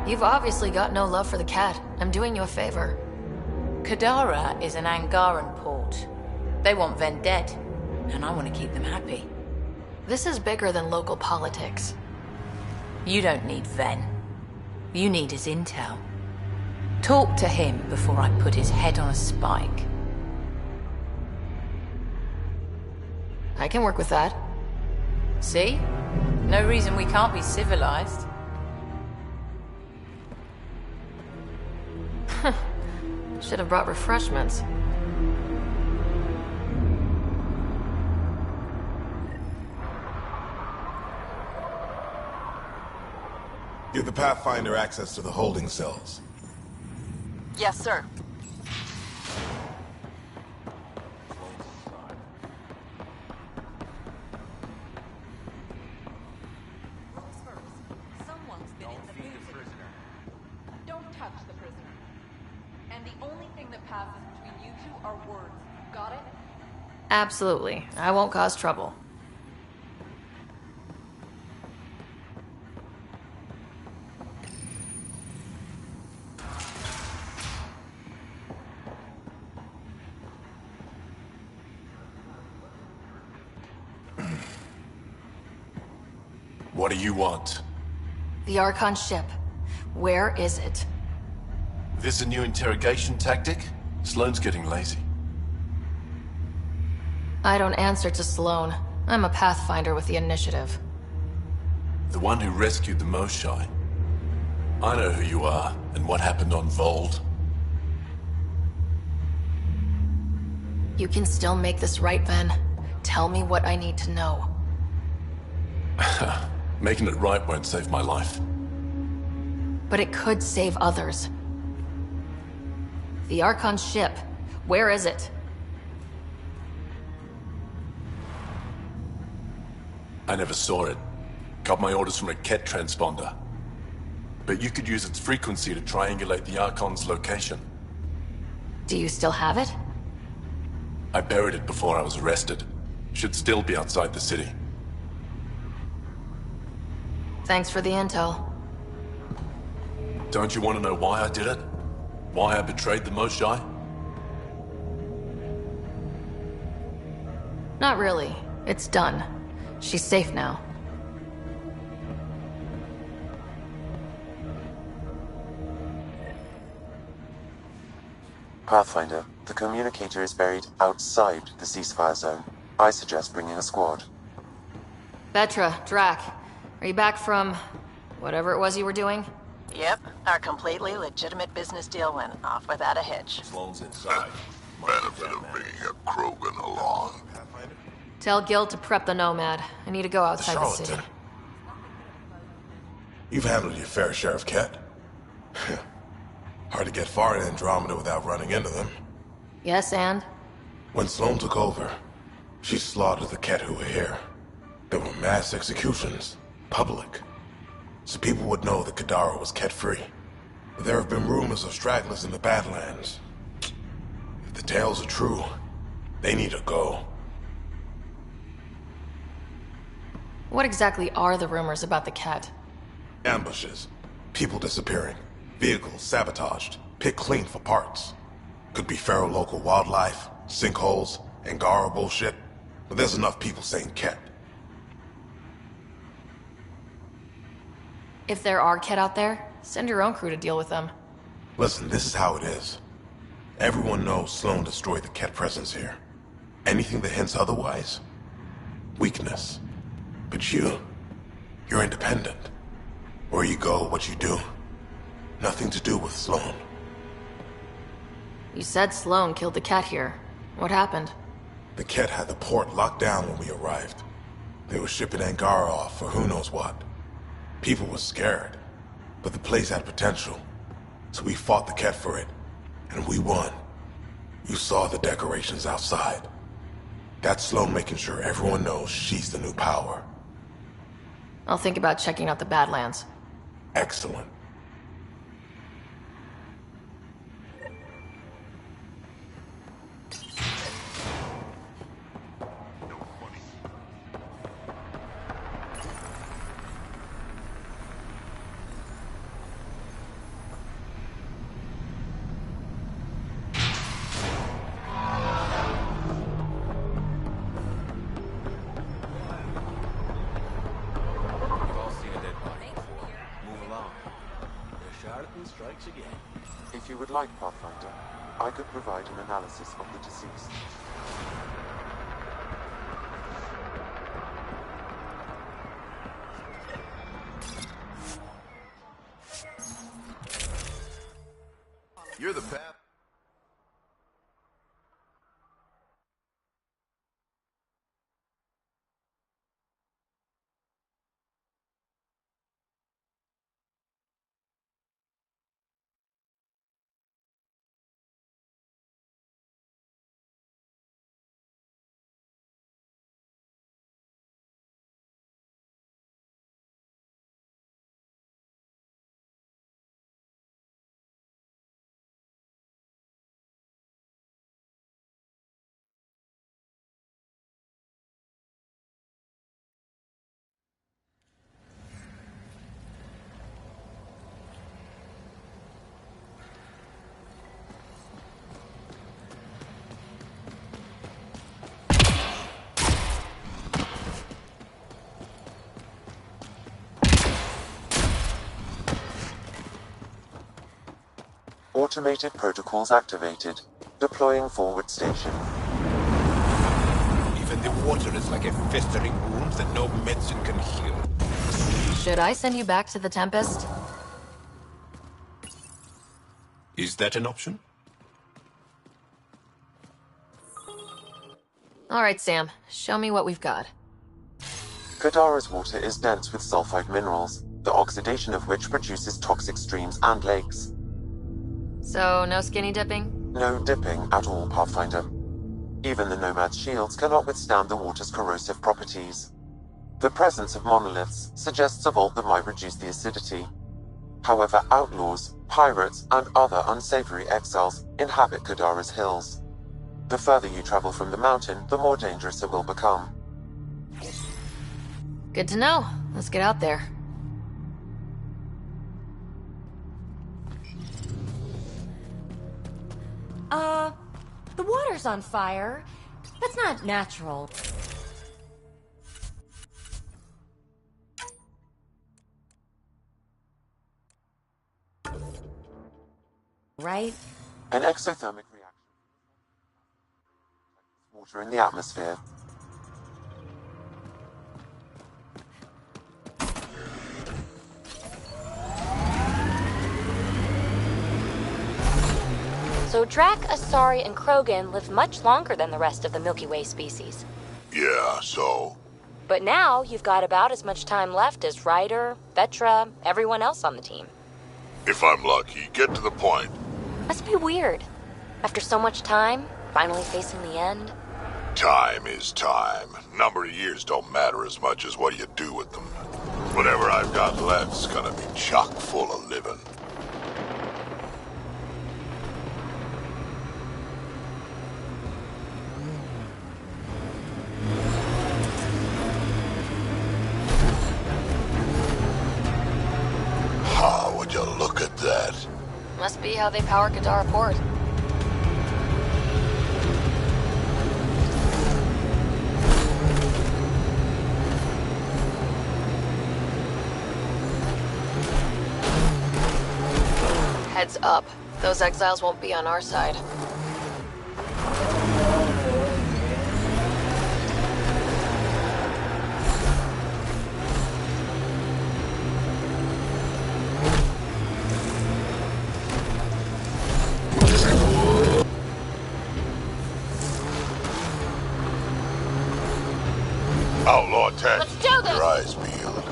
You've obviously got no love for the Ket. I'm doing you a favor. Kadara is an Angaran port. They want Ven dead, and I want to keep them happy. This is bigger than local politics. You don't need Ven. You need his intel. Talk to him before I put his head on a spike. I can work with that. See? No reason we can't be civilized. Should have brought refreshments. Give the Pathfinder access to the holding cells. Yes, sir. Don't touch the prisoner. And the only thing that passes between you two are words. Got it? Absolutely. I won't cause trouble. What do you want? The Archon ship. Where is it? This a new interrogation tactic? Sloane's getting lazy. I don't answer to Sloane. I'm a Pathfinder with the initiative. The one who rescued the Moshai. I know who you are, and what happened on Vold. You can still make this right, Ven. Tell me what I need to know. Making it right won't save my life. But it could save others. The Archon ship. Where is it? I never saw it. Got my orders from a Ket transponder. But you could use its frequency to triangulate the Archon's location. Do you still have it? I buried it before I was arrested. Should still be outside the city. Thanks for the intel. Don't you want to know why I did it? Why I betrayed the Moshai? Not really. It's done. She's safe now. Pathfinder, the communicator is buried outside the ceasefire zone. I suggest bringing a squad. Vetra, Drac, are you back from whatever it was you were doing? Yep, our completely legitimate business deal went off without a hitch. Sloane's inside. Benefit of bringing a Krogan along. Tell Gil to prep the Nomad. I need to go outside the city. Charlatan. You've handled your fair share of Ket. Hard to get far in Andromeda without running into them. Yes, and? When Sloane took over, she slaughtered the Ket who were here. There were mass executions, public. So people would know that Kadara was Ket-free. But there have been rumors of stragglers in the Badlands. If the tales are true, they need to go. What exactly are the rumors about the Ket? Ambushes, people disappearing, vehicles sabotaged, picked clean for parts. Could be feral local wildlife, sinkholes, Angara bullshit. But there's enough people saying Ket. If there are Ket out there, send your own crew to deal with them. Listen, this is how it is. Everyone knows Sloane destroyed the Ket presence here. Anything that hints otherwise, weakness. But you're independent. Where you go, what you do, nothing to do with Sloane. You said Sloane killed the Ket here. What happened? The Ket had the port locked down when we arrived. They were shipping Angara off for who knows what. People were scared, but the place had potential. So we fought the Ket for it, and we won. You saw the decorations outside. That's Sloane making sure everyone knows she's the new power. I'll think about checking out the Badlands. Excellent. If you would like, Pathfinder, I could provide an analysis of the deceased. You're the path. Automated protocols activated. Deploying forward station. Even the water is like a festering wound that no medicine can heal. Should I send you back to the Tempest? Is that an option? Alright, Sam. Show me what we've got. Kadara's water is dense with sulfide minerals, the oxidation of which produces toxic streams and lakes. So, no skinny dipping? No dipping at all, Pathfinder. Even the Nomad's shields cannot withstand the water's corrosive properties. The presence of monoliths suggests a vault that might reduce the acidity. However, outlaws, pirates, and other unsavory exiles inhabit Kadara's hills. The further you travel from the mountain, the more dangerous it will become. Good to know. Let's get out there. The water's on fire. That's not natural. Right? An exothermic reaction. Water in the atmosphere. So Drac, Asari, and Krogan live much longer than the rest of the Milky Way species. Yeah, so? But now you've got about as much time left as Ryder, Vetra, everyone else on the team. If I'm lucky, get to the point. Must be weird. After so much time, finally facing the end. Time is time. Number of years don't matter as much as what you do with them. Whatever I've got left's gonna be chock full of living. Would you look at that? Must be how they power Kadara Port. Heads up. Those exiles won't be on our side. Outlaw attack. Let's do this! Your eyes peeled.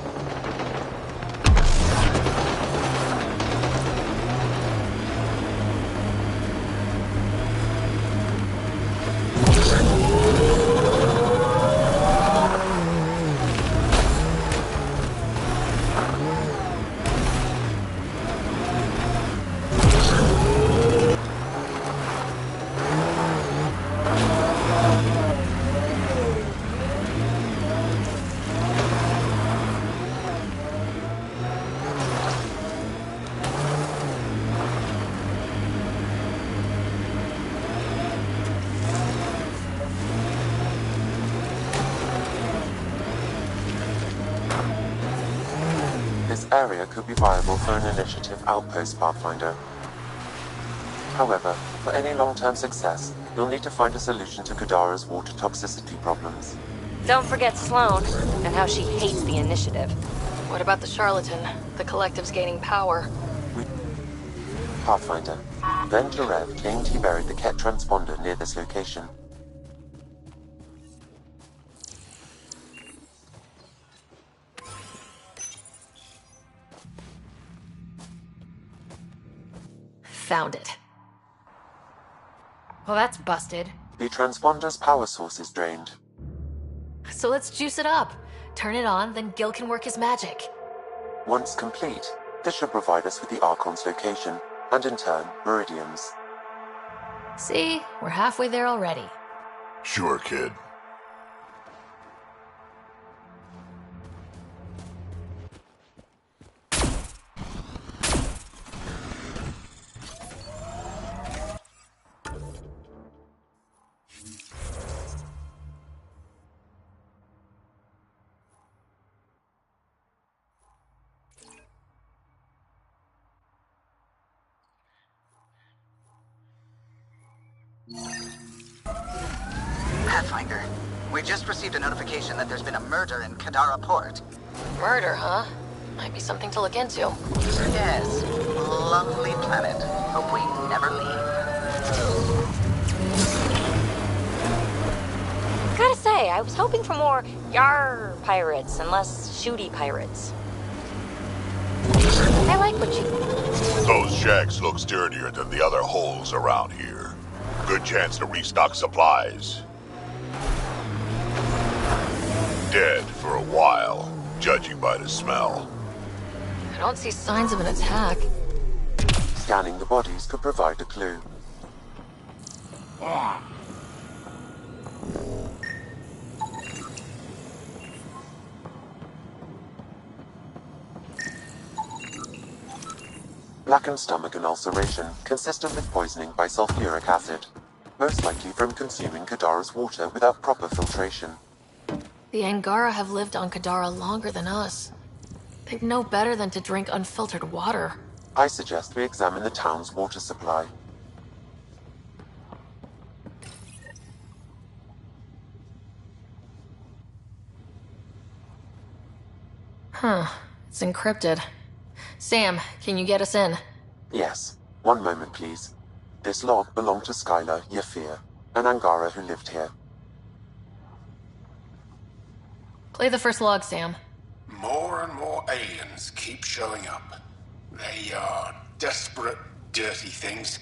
This area could be viable for an initiative outpost, Pathfinder. However, for any long-term success, you'll need to find a solution to Kadara's water toxicity problems. Don't forget Sloane, and how she hates the initiative. What about the charlatan? The collective's gaining power. Pathfinder. Then Terev claimed he buried the Ket transponder near this location. Found it. Well, that's busted. The transponder's power source is drained. So let's juice it up. Turn it on, then Gil can work his magic. Once complete, this should provide us with the Archon's location, and in turn, Meridium's. See? We're halfway there already. Sure, kid. We just received a notification that there's been a murder in Kadara Port. Murder, huh? Might be something to look into. Yes. Lovely planet. Hope we never leave. Gotta say, I was hoping for more yar pirates and less shooty pirates. I like what you... Those shacks look sturdier than the other holes around here. Good chance to restock supplies. Dead for a while, judging by the smell. I don't see signs of an attack. Scanning the bodies could provide a clue. Blackened stomach and ulceration, consistent with poisoning by sulfuric acid. Most likely from consuming Kadara's water without proper filtration. The Angara have lived on Kadara longer than us. They'd know better than to drink unfiltered water. I suggest we examine the town's water supply. Huh. It's encrypted. Sam, can you get us in? Yes. One moment, please. This log belonged to Skylar Yafir, an Angara who lived here. Play the first log, Sam. More and more aliens keep showing up. They are desperate, dirty things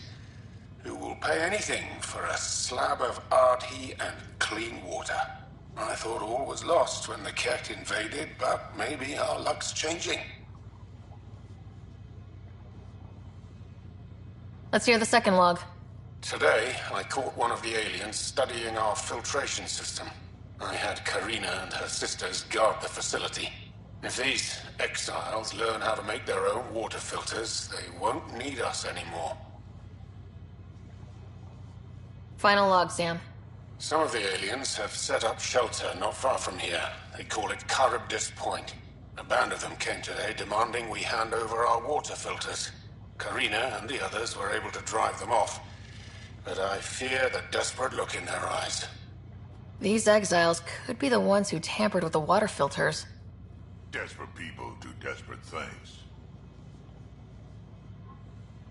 who will pay anything for a slab of arty and clean water. I thought all was lost when the Ket invaded, but maybe our luck's changing. Let's hear the second log. Today, I caught one of the aliens studying our filtration system. I had Karina and her sisters guard the facility. If these exiles learn how to make their own water filters, they won't need us anymore. Final log, Sam. Some of the aliens have set up shelter not far from here. They call it Charybdis Point. A band of them came today demanding we hand over our water filters. Karina and the others were able to drive them off, but I fear the desperate look in their eyes. These exiles could be the ones who tampered with the water filters. Desperate people do desperate things.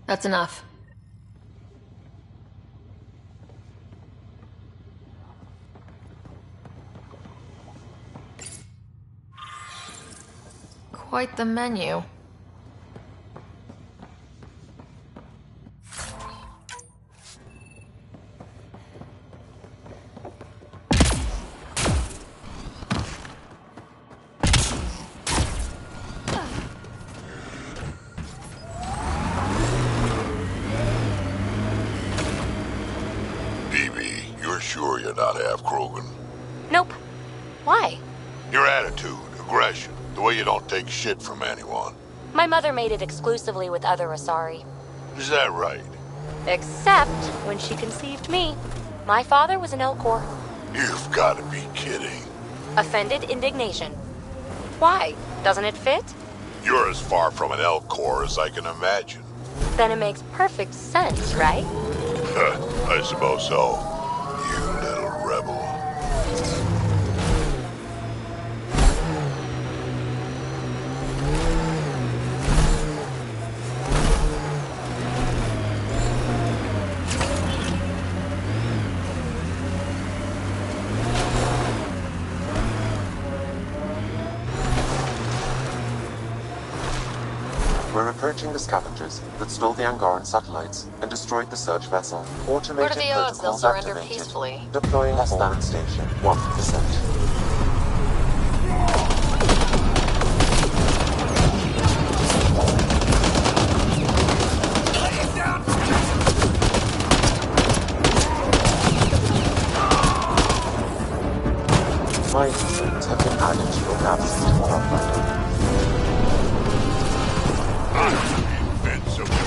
That's enough. Quite the menu. Sure you're not half Krogan? Nope. Why? Your attitude, aggression, the way you don't take shit from anyone. My mother made it exclusively with other Asari. Is that right? Except when she conceived me. My father was an Elcor. You've got to be kidding. Offended indignation. Why? Doesn't it fit? You're as far from an Elcor as I can imagine. Then it makes perfect sense, right? I suppose so. You little rebel. We're approaching the scavengers that stole the Angaran satellites and destroyed the search vessel. Automated What are the odds they'll protocols surrender activated. peacefully? Deploying land station, 1%. My instruments have been added to your nav system. Invincible.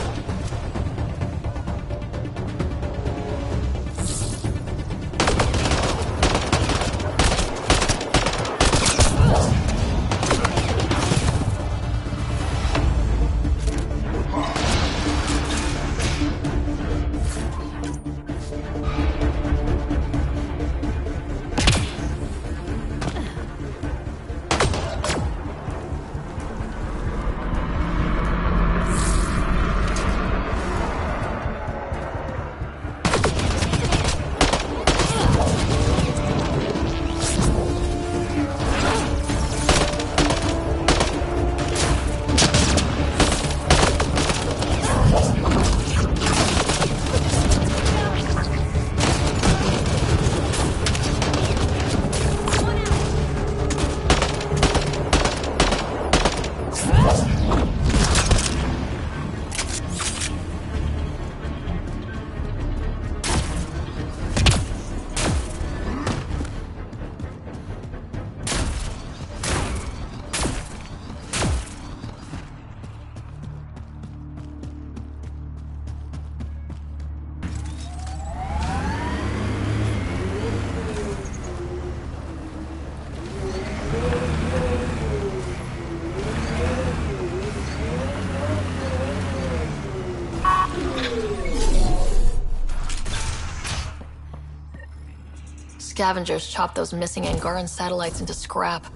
Scavengers chop those missing Angaran satellites into scrap.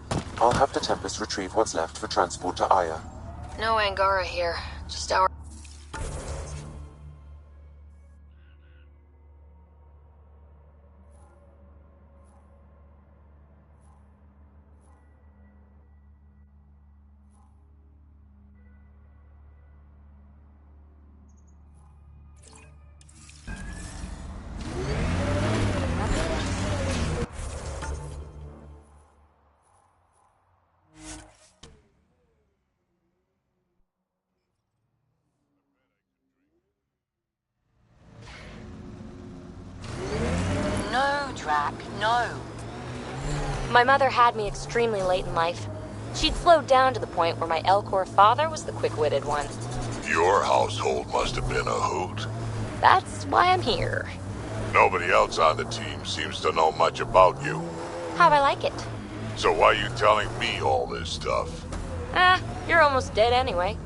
I'll have the Tempest retrieve what's left for transport to Aya. No Angara here, just our... No, Drac, no. My mother had me extremely late in life. She'd slowed down to the point where my Elcor father was the quick-witted one. Your household must have been a hoot. That's why I'm here. Nobody else on the team seems to know much about you. How'd I like it? So why are you telling me all this stuff? You're almost dead anyway.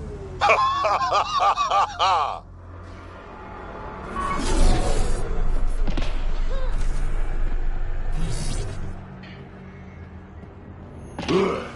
Ugh.